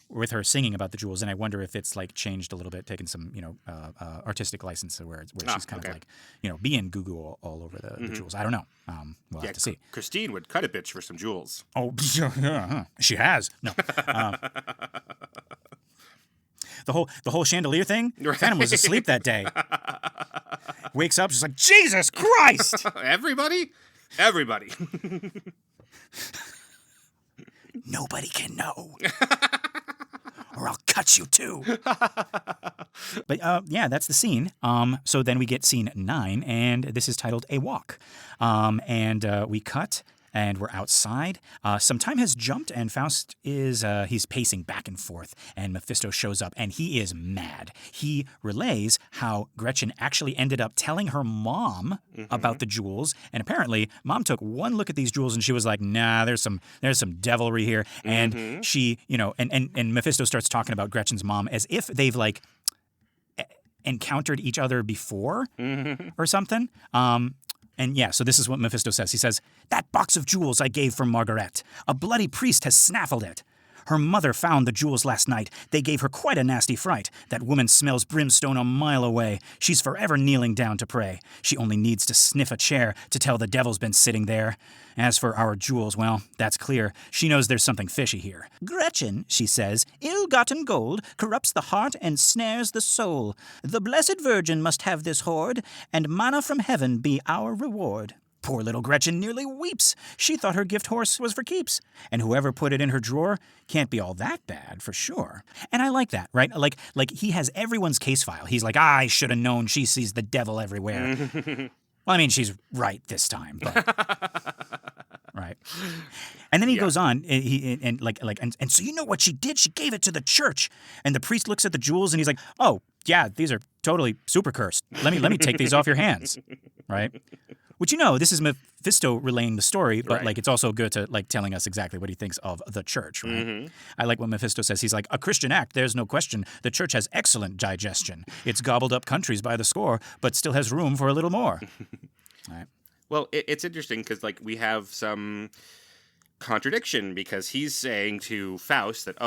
with her singing about the jewels, and I wonder if it's like changed a little bit, taken some artistic license where she's kind of like being goo all over the jewels. I don't know. We'll have to see. Christine would cut a bitch for some jewels. Oh, she has. No. The whole chandelier thing. Phantom was asleep that day. Wakes up, she's like, Jesus Christ! Everybody. Nobody can know. Or I'll cut you too. But yeah, that's the scene. So then we get scene 9, and this is titled A Walk. And we cut, and we're outside. Some time has jumped, and Faust is he's pacing back and forth, and Mephisto shows up, and he is mad. He relays how Gretchen actually ended up telling her mom about the jewels, and apparently Mom took one look at these jewels, and she was like, nah, there's some devilry here. And she, and Mephisto starts talking about Gretchen's mom as if they've like encountered each other before or something. And yeah, so this is what Mephisto says. He says, "That box of jewels I gave for Margaret. A bloody priest has snaffled it. Her mother found the jewels last night. They gave her quite a nasty fright. That woman smells brimstone a mile away. She's forever kneeling down to pray. She only needs to sniff a chair to tell the devil's been sitting there. As for our jewels, well, that's clear. She knows there's something fishy here. Gretchen, she says, ill-gotten gold corrupts the heart and snares the soul. The Blessed Virgin must have this hoard, and manna from heaven be our reward." Poor little Gretchen nearly weeps. She thought her gift horse was for keeps. And whoever put it in her drawer can't be all that bad, for sure. And I like that, right? Like he has everyone's case file. He's like, I should have known she sees the devil everywhere. Well, I mean, she's right this time, but... Right. And then he goes on, and so you know what she did? She gave it to the church. And the priest looks at the jewels, and he's like, oh, yeah, these are totally super cursed. Let me take these off your hands, right? Which, this is Mephisto relaying the story, but like it's also Goethe like telling us exactly what he thinks of the church, right? I like what Mephisto says. He's like, a Christian act, there's no question. The church has excellent digestion. It's gobbled up countries by the score, but still has room for a little more. All right. Well, it's interesting because like we have some contradiction because he's saying to Faust that,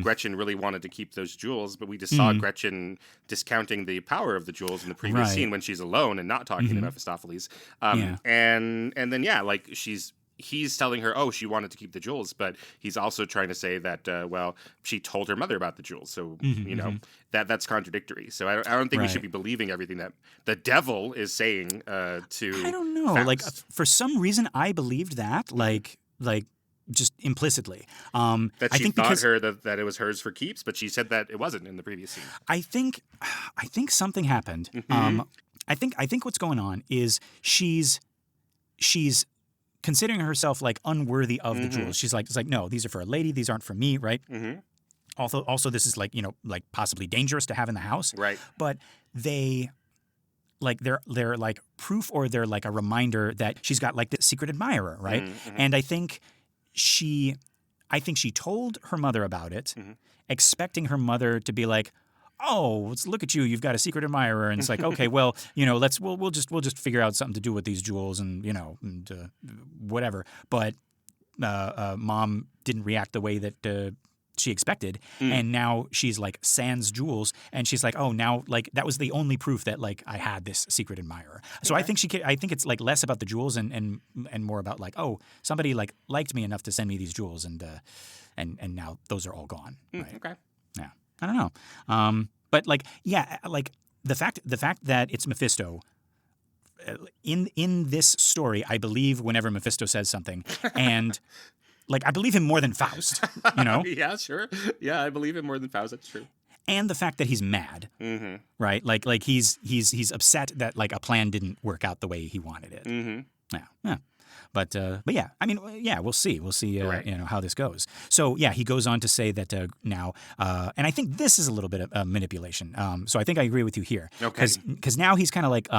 Gretchen really wanted to keep those jewels, but we just saw Gretchen discounting the power of the jewels in the previous scene when she's alone and not talking to Mephistopheles. And then, like he's telling her, she wanted to keep the jewels, but he's also trying to say that, she told her mother about the jewels. So, that's contradictory. So I don't think we should be believing everything that the devil is saying to I don't know. Faust. Like, for some reason, I believed that, like just implicitly. That she thought that it was hers for keeps, but she said that it wasn't in the previous scene. I think something happened. I think what's going on is she's considering herself like unworthy of the jewels. She's like, no, these are for a lady. These aren't for me, right? Also, this is like like possibly dangerous to have in the house, right? But they're like proof, or they're like a reminder that she's got like this secret admirer, right? And I think she told her mother about it, expecting her mother to be like, oh, look at you, you've got a secret admirer. And it's like, okay, well, we'll just figure out something to do with these jewels and, whatever. But Mom didn't react the way that she expected. And now she's like sans jewels, and she's like, oh, now like that was the only proof that like I had this secret admirer. So I think it's like less about the jewels and more about like, oh, somebody like liked me enough to send me these jewels, and now those are all gone. Right? Okay. Yeah. I don't know. But like, yeah, like the fact that it's Mephisto in this story, I believe whenever Mephisto says something, and like I believe him more than Faust, Yeah, sure. Yeah, I believe him more than Faust. That's true. And the fact that he's mad, right? Like he's upset that like a plan didn't work out the way he wanted it. Yeah. But yeah, I mean, yeah, we'll see. We'll see, how this goes. So yeah, he goes on to say that now, and I think this is a little bit of manipulation. So I think I agree with you here. Okay. Because now he's kind of like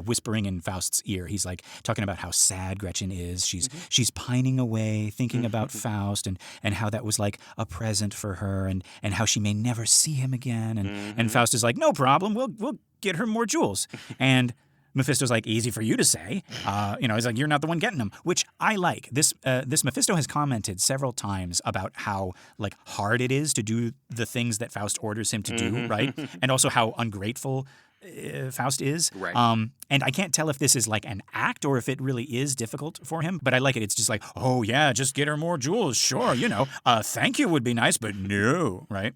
whispering in Faust's ear. He's like talking about how sad Gretchen is. She's pining away, thinking about Faust, and how that was like a present for her, and how she may never see him again. And Faust is like, no problem. We'll get her more jewels. And Mephisto's like, easy for you to say. He's like, you're not the one getting them, which I like. This Mephisto has commented several times about how like hard it is to do the things that Faust orders him to do, right? And also how ungrateful Faust is. Right. And I can't tell if this is like an act or if it really is difficult for him, but I like it. It's just like, oh yeah, just get her more jewels. Sure, thank you would be nice, but no, right?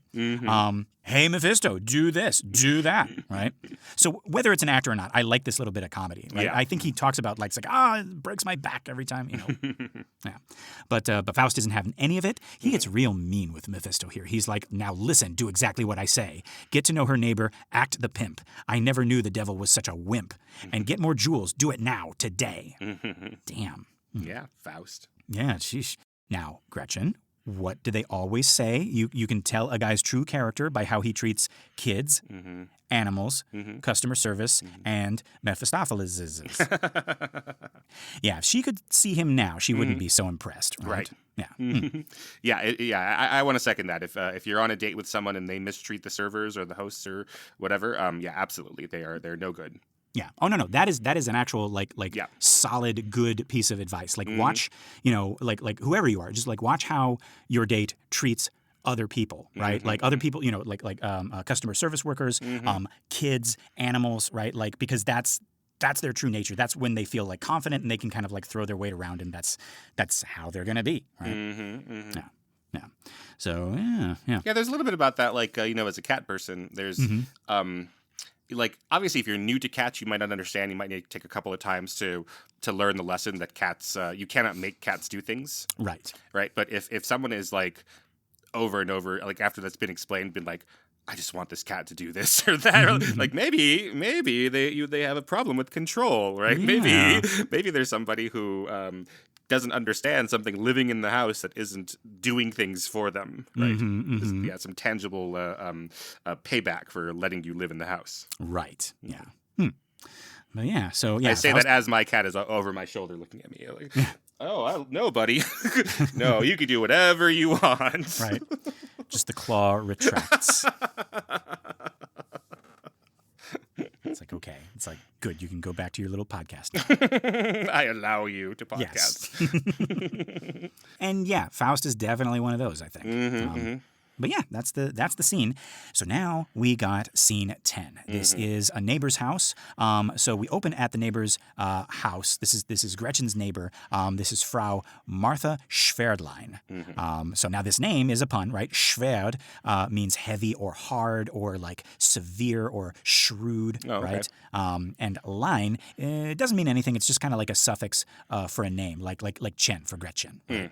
Hey, Mephisto, do this, do that, right? So whether it's an actor or not, I like this little bit of comedy, right? Yeah. I think he talks about like, it's like, it breaks my back every time, Yeah. But Faust isn't having any of it. He gets real mean with Mephisto here. He's like, now listen, do exactly what I say. Get to know her neighbor, act the pimp. I never knew the devil was such a wimp. And get more jewels, do it now, today. Damn. Yeah, Faust. Yeah, sheesh. Now, Gretchen, what do they always say? You can tell a guy's true character by how he treats kids, animals, customer service, and Mephistopheles. Yeah, if she could see him now, she wouldn't be so impressed, right? Yeah. I want to second that. If you're on a date with someone and they mistreat the servers or the hosts or whatever, yeah, absolutely, they're no good. Yeah. Oh no. That is an actual solid good piece of advice. Like watch, like whoever you are, just like watch how your date treats other people, right? Like other people, customer service workers, kids, animals, right? Like because that's their true nature. That's when they feel like confident and they can kind of like throw their weight around, and that's how they're gonna be, right? Yeah. So yeah. Yeah. There's a little bit about that, like as a cat person, there's like obviously if you're new to cats, you might not understand. You might need to take a couple of times to learn the lesson that cats you cannot make cats do things. Right. But if someone is like over and over, like after that's been explained, been like, I just want this cat to do this or that, or like maybe they have a problem with control, right? Yeah. Maybe there's somebody who doesn't understand something living in the house that isn't doing things for them, right? Yeah, some tangible payback for letting you live in the house. Right. Yeah. But yeah, so yeah. I say that as my cat is over my shoulder looking at me. Like, no, buddy. No, you can do whatever you want. Right. Just the claw retracts. It's like, okay. It's like, good, you can go back to your little podcast now. I allow you to podcast. Yes. And yeah, Faust is definitely one of those, I think. But yeah, that's the scene. So now we got scene 10. This is a neighbor's house. So we open at the neighbor's house. This is Gretchen's neighbor. This is Frau Martha Schwerdlein. So now this name is a pun, right? Schwerd means heavy or hard or like severe or shrewd, right? And line it doesn't mean anything. It's just kind of like a suffix for a name, like Chen for Gretchen. Right?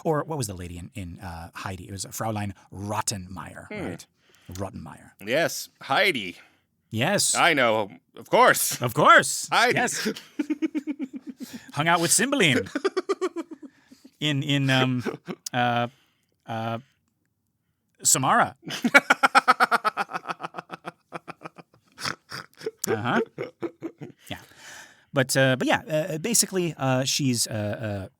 Or what was the lady in Heidi? It was Fraulein Rottenmeier, right? Rottenmeier. Yes, Heidi. Yes. I know, of course. Of course. Heidi. Yes. Hung out with Cymbeline. in Samara. Yeah. But yeah, basically, she's Frau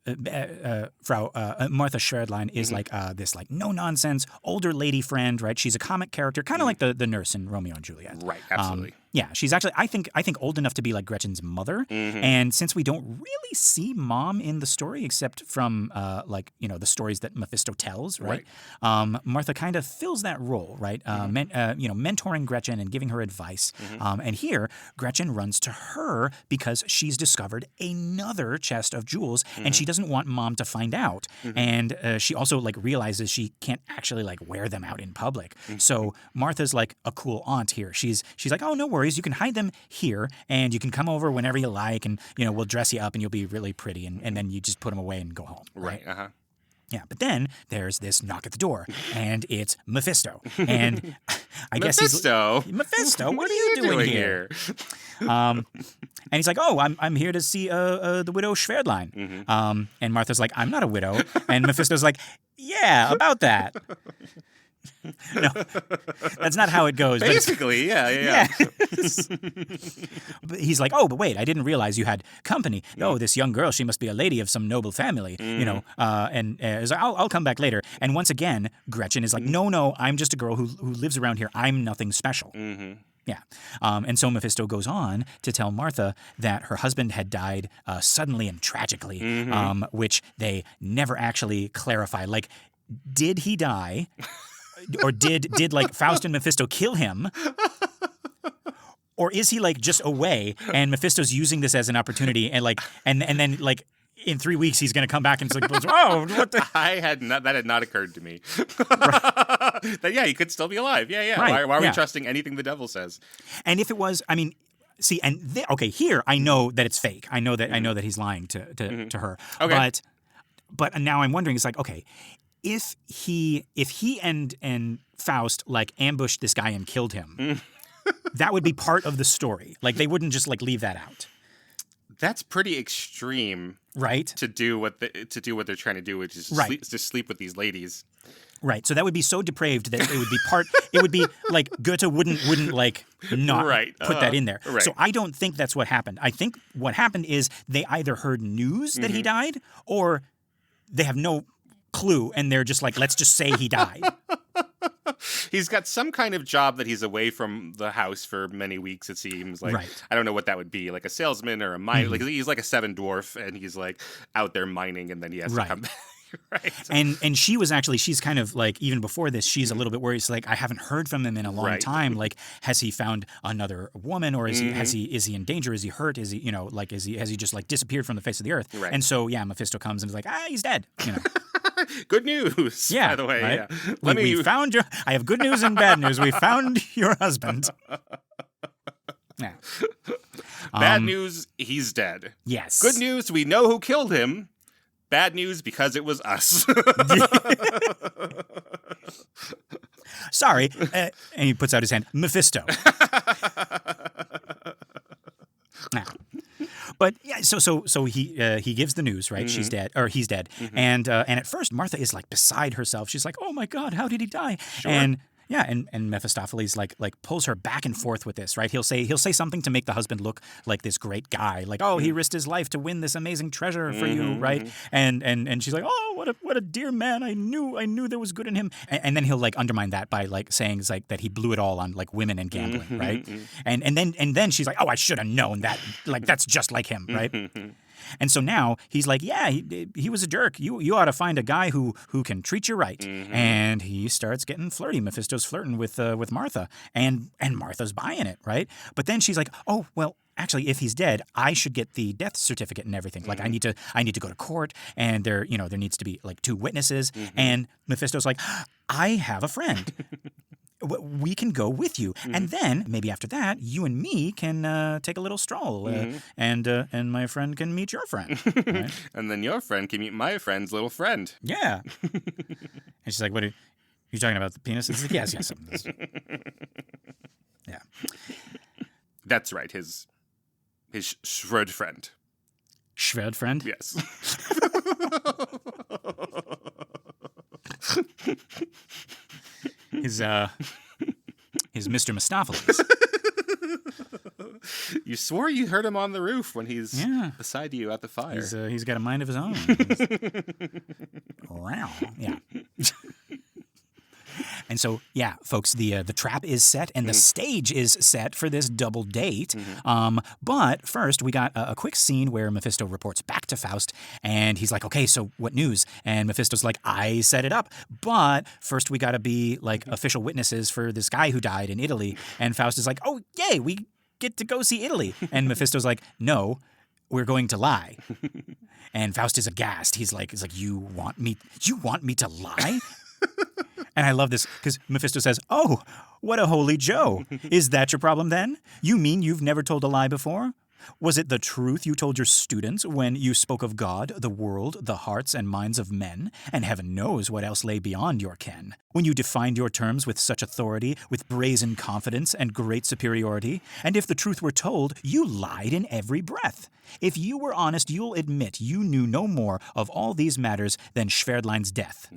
Martha Schwerdlein is like this like no nonsense older lady friend, right? She's a comic character, kind of like the nurse in Romeo and Juliet. Right, absolutely. Yeah, she's actually I think old enough to be like Gretchen's mother, and since we don't really see Mom in the story except from the stories that Mephisto tells, right? Martha kind of fills that role, right? Mentoring Gretchen and giving her advice, and here Gretchen runs to her because she's discovered another chest of jewels, and she doesn't want Mom to find out, and she also like realizes she can't actually like wear them out in public. So Martha's like a cool aunt here. She's like, oh, no worries. You can hide them here, and you can come over whenever you like, and we'll dress you up, and you'll be really pretty, and then you just put them away and go home. Right. Yeah, but then there's this knock at the door, and it's Mephisto, and I guess Mephisto. Mephisto. What are you doing here? And he's like, oh, I'm here to see the widow Schwerdlein. And Martha's like, I'm not a widow, and Mephisto's like, yeah, about that. No, that's not how it goes. Basically, yeah. But he's like, oh, but wait, I didn't realize you had company. Oh, this young girl, she must be a lady of some noble family, and he's like, I'll come back later. And once again, Gretchen is like, no, I'm just a girl who lives around here. I'm nothing special. Yeah. And so Mephisto goes on to tell Martha that her husband had died suddenly and tragically, which they never actually clarify. Like, did he die? Or did like Faust and Mephisto kill him? Or is he like just away and Mephisto's using this as an opportunity and like and then like in 3 weeks he's gonna come back and it's like, oh, what the? That had not occurred to me. That he could still be alive. Yeah. Right. Why are we trusting anything the devil says? And if it was, I mean, see, and here I know that it's fake. I know that he's lying to her. Okay. But now I'm wondering, it's like, okay, if he and Faust like ambushed this guy and killed him, that would be part of the story. Like they wouldn't just like leave that out. That's pretty extreme, right? To do what they're trying to do, which is sleep with these ladies. Right. So that would be so depraved that it would be part. It would be like Goethe wouldn't like not put that in there. Right. So I don't think that's what happened. I think what happened is they either heard news that he died, or they have no clue and they're just like, let's just say he died. He's got some kind of job that he's away from the house for many weeks, it seems. Like, I don't know what that would be, like a salesman or a miner. Like he's like a 7 dwarf and he's like out there mining and then he has to come back. Right. And she's kind of like, even before this, she's a little bit worried. It's like, I haven't heard from him in a long time. Like, has he found another woman, or is he in danger? Is he hurt? Is he, has he just like disappeared from the face of the earth? Right. And so Mephisto comes and is like, he's dead. Good news. Yeah. By the way, right? Yeah. We found your. I have good news and bad news. We found your husband. Yeah. Bad news, he's dead. Yes. Good news, we know who killed him. Bad news because it was us. Sorry. And he puts out his hand. Mephisto. Now, but yeah, so he gives the news, right? She's dead, or he's dead, and at first Martha is like beside herself. She's like, "Oh my God, how did he die?" Sure. And Mephistopheles like pulls her back and forth with this, right? He'll say something to make the husband look like this great guy, like, oh, he risked his life to win this amazing treasure for you, right? And she's like, oh, what a dear man! I knew there was good in him. And then he'll like undermine that by like saying like that he blew it all on like women and gambling, right? And then she's like, oh, I should have known that. Like that's just like him, right? And so now he's like, yeah, he was a jerk. You ought to find a guy who can treat you right. And he starts getting flirty. Mephisto's flirting with Martha, and Martha's buying it, right? But then she's like, oh, well, actually, if he's dead, I should get the death certificate and everything. Like I need to go to court, and there needs to be like 2 witnesses. And Mephisto's like, I have a friend. We can go with you, and then maybe after that, you and me can take a little stroll, and my friend can meet your friend, right? And then your friend can meet my friend's little friend. Yeah. And she's like, "What are you talking about? The penis?" It's like, yes. Yeah. That's right. His Schwerd friend. Schwerd friend. Yes. His Mr. Mistopheles. You swore you heard him on the roof when he's beside you at the fire. He's got a mind of his own. Wow. Yeah. And so, yeah, folks, the trap is set and the stage is set for this double date. But first, we got a quick scene where Mephisto reports back to Faust, and he's like, okay, so what news? And Mephisto's like, I set it up, but first we got to be like official witnesses for this guy who died in Italy. And Faust is like, oh, yay, we get to go see Italy. And Mephisto's like, no, we're going to lie. And Faust is aghast. He's like, you want me to lie? And I love this because Mephisto says, oh, what a holy Joe. Is that your problem then? You mean you've never told a lie before? Was it the truth you told your students when you spoke of God, the world, the hearts and minds of men, and heaven knows what else lay beyond your ken? When you defined your terms with such authority, with brazen confidence and great superiority, and if the truth were told, you lied in every breath. If you were honest, you'll admit you knew no more of all these matters than Schwerdlein's death.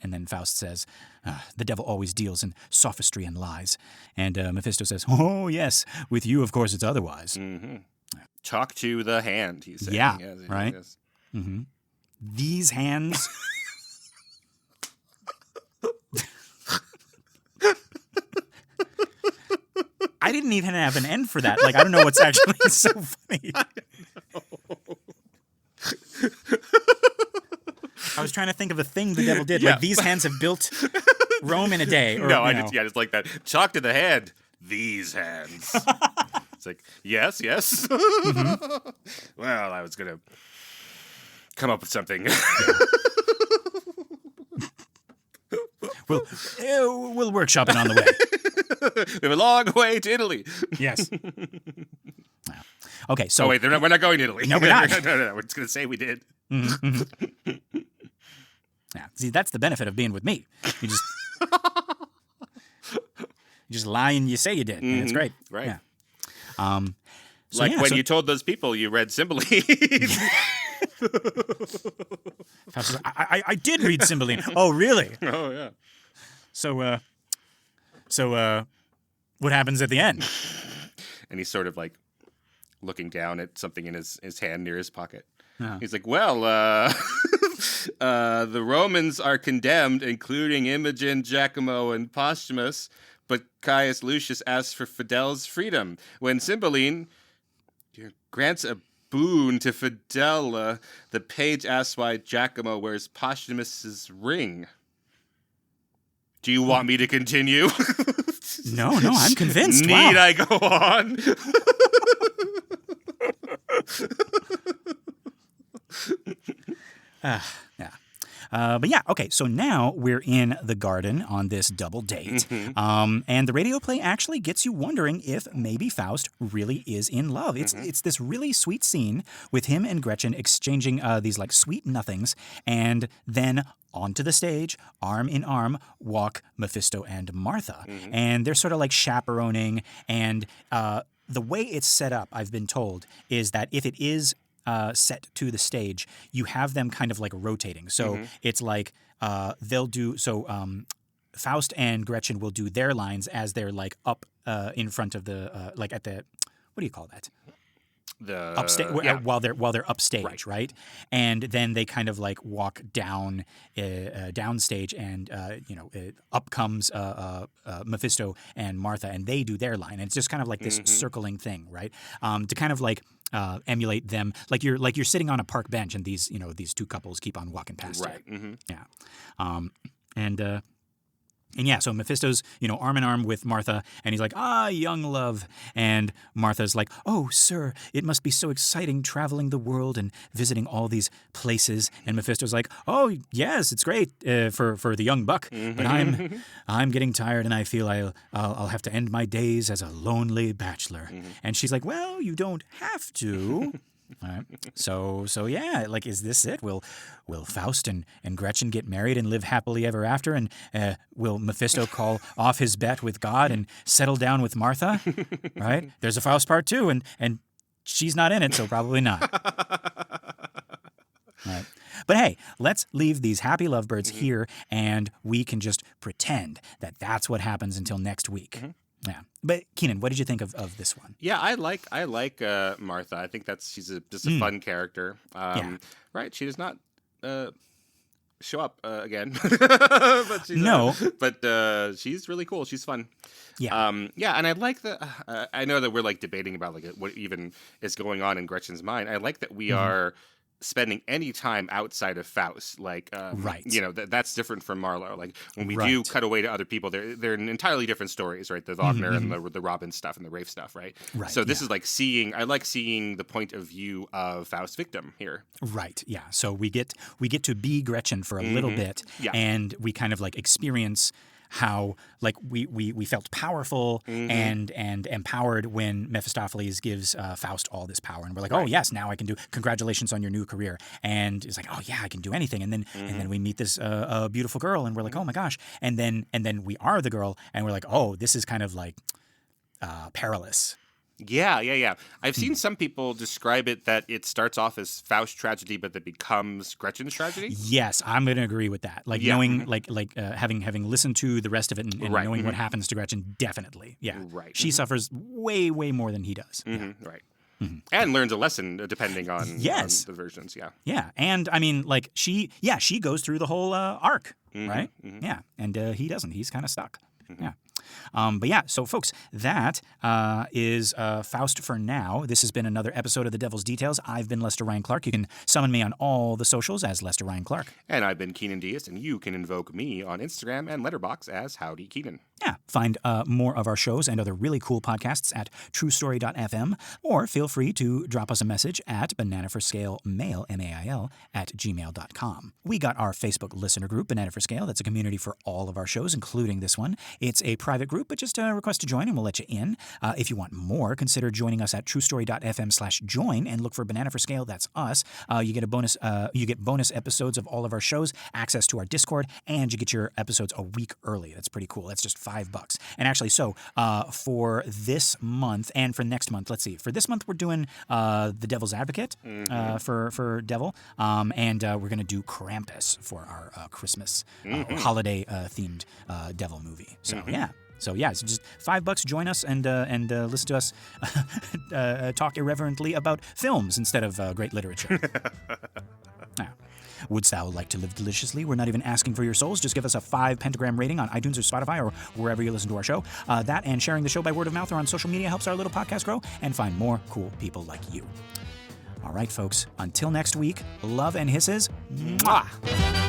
And then Faust says, the devil always deals in sophistry and lies. And Mephisto says, oh, yes, with you, of course, it's otherwise. Talk to the hand, he's saying. Yeah, yes, right? Yes. These hands... I didn't even have an end for that. Like, I don't know what's actually so funny. I was trying to think of a thing the devil did. Yeah. Like, these hands have built Rome in a day. Or, No, just like that. Chalk to the hand. These hands. It's like, yes. Mm-hmm. Well, I was gonna come up with something. We'll workshop it on the way. We have a long way to Italy. Yes. Okay, so... Oh, wait, we're not going to Italy. No, we're not. No. We're just going to say we did. Mm-hmm. Yeah, see, that's the benefit of being with me. You just lie and you say you did, and it's great. Right. Yeah. You told those people you read Cymbeline. I did read Cymbeline. Oh, really? Oh, yeah. So, what happens at the end? And he's sort of like looking down at something in his hand near his pocket. Oh. He's like, well, the Romans are condemned, including Imogen, Giacomo, and Posthumus, but Caius Lucius asks for Fidel's freedom. When Cymbeline grants a boon to Fidel, the page asks why Giacomo wears Posthumus's ring. Do you want me to continue? No, I'm convinced. Need I go on? Yeah. But yeah, okay, so now we're in the garden on this double date. Mm-hmm. And the radio play actually gets you wondering if maybe Faust really is in love. It's this really sweet scene with him and Gretchen exchanging these like sweet nothings, and then onto the stage, arm in arm, walk Mephisto and Martha. Mm-hmm. And they're sort of like chaperoning, and the way it's set up, I've been told, is that if it is set to the stage, you have them kind of like rotating. So it's like they'll do Faust and Gretchen will do their lines as they're like up in front of the like at the, what do you call that? The Upstage, while they're upstage, right? And then they kind of like walk down downstage, and up comes Mephisto and Martha, and they do their line, and it's just kind of like this circling thing, right? To kind of like emulate them, like you're sitting on a park bench, and these two couples keep on walking past, right? You. Yeah, and yeah, so Mephisto's, arm in arm with Martha, and he's like, young love. And Martha's like, oh, sir, it must be so exciting traveling the world and visiting all these places. And Mephisto's like, oh, yes, it's great for the young buck, but I'm getting tired, and I feel I'll have to end my days as a lonely bachelor. And she's like, well, you don't have to. All right. So yeah, like, is this it? Will Faust and Gretchen get married and live happily ever after? And will Mephisto call off his bet with God and settle down with Martha? Right? There's a Faust part 2, and she's not in it, so probably not. Right. But hey, let's leave these happy lovebirds here, and we can just pretend that that's what happens until next week. Yeah, but Keenan, what did you think of this one? Yeah, I like Martha. I think she's just a fun character. Right? She does not show up again, but she's really cool. She's fun. Yeah, and I like I know that we're like debating about like what even is going on in Gretchen's mind. I like that we are spending any time outside of Faust, like right. That's different from Marlowe. Like when we do cut away to other people, they're in entirely different stories, right? The Wagner and the Robin stuff and the Rafe stuff, right? Right. So this is like I like seeing the point of view of Faust's victim here. Right. Yeah. So we get to be Gretchen for a little bit, and we kind of like experience how like we felt powerful and empowered when Mephistopheles gives Faust all this power, and we're like, oh yes, now I can do. Congratulations on your new career. And it's like, oh yeah, I can do anything. And then we meet this beautiful girl, and we're like, oh my gosh. And then we are the girl, and we're like, oh, this is kind of like perilous. Yeah. I've seen some people describe it that it starts off as Faust's tragedy, but that becomes Gretchen's tragedy. Yes, I'm going to agree with that. Like knowing, having listened to the rest of it and knowing what happens to Gretchen, definitely. Yeah, right. She suffers way more than he does. Right. And learns a lesson depending on, on the versions. Yeah. Yeah, and I mean, like she goes through the whole arc, right? Yeah, and he doesn't. He's kind of stuck. Yeah. But yeah, so folks, that is Faust for now. This has been another episode of The Devil's Details. I've been Lester Ryan Clark. You can summon me on all the socials as Lester Ryan Clark. And I've been Keenan Diaz, and you can invoke me on Instagram and Letterboxd as Howdy Keenan. Yeah, find more of our shows and other really cool podcasts at truestory.fm, or feel free to drop us a message at bananaforscalemail, MAIL, @gmail.com. We got our Facebook listener group, Banana for Scale. That's a community for all of our shows, including this one. It's a private group, but just request to join and we'll let you in. If you want more, consider joining us at truestory.fm/join and look for Banana for Scale. That's us. You get bonus episodes of all of our shows, access to our Discord, and you get your episodes a week early. That's pretty cool. That's just $5. And actually, so for this month and for next month, let's see. For this month, we're doing The Devil's Advocate for Devil, and we're going to do Krampus for our Christmas holiday themed Devil movie. So yeah. So yeah, it's just $5. Join us and listen to us talk irreverently about films instead of great literature. Wouldst thou like to live deliciously? We're not even asking for your souls. Just give us a 5 pentagram rating on iTunes or Spotify or wherever you listen to our show. That and sharing the show by word of mouth or on social media helps our little podcast grow and find more cool people like you. All right, folks. Until next week, love and hisses. Mwah!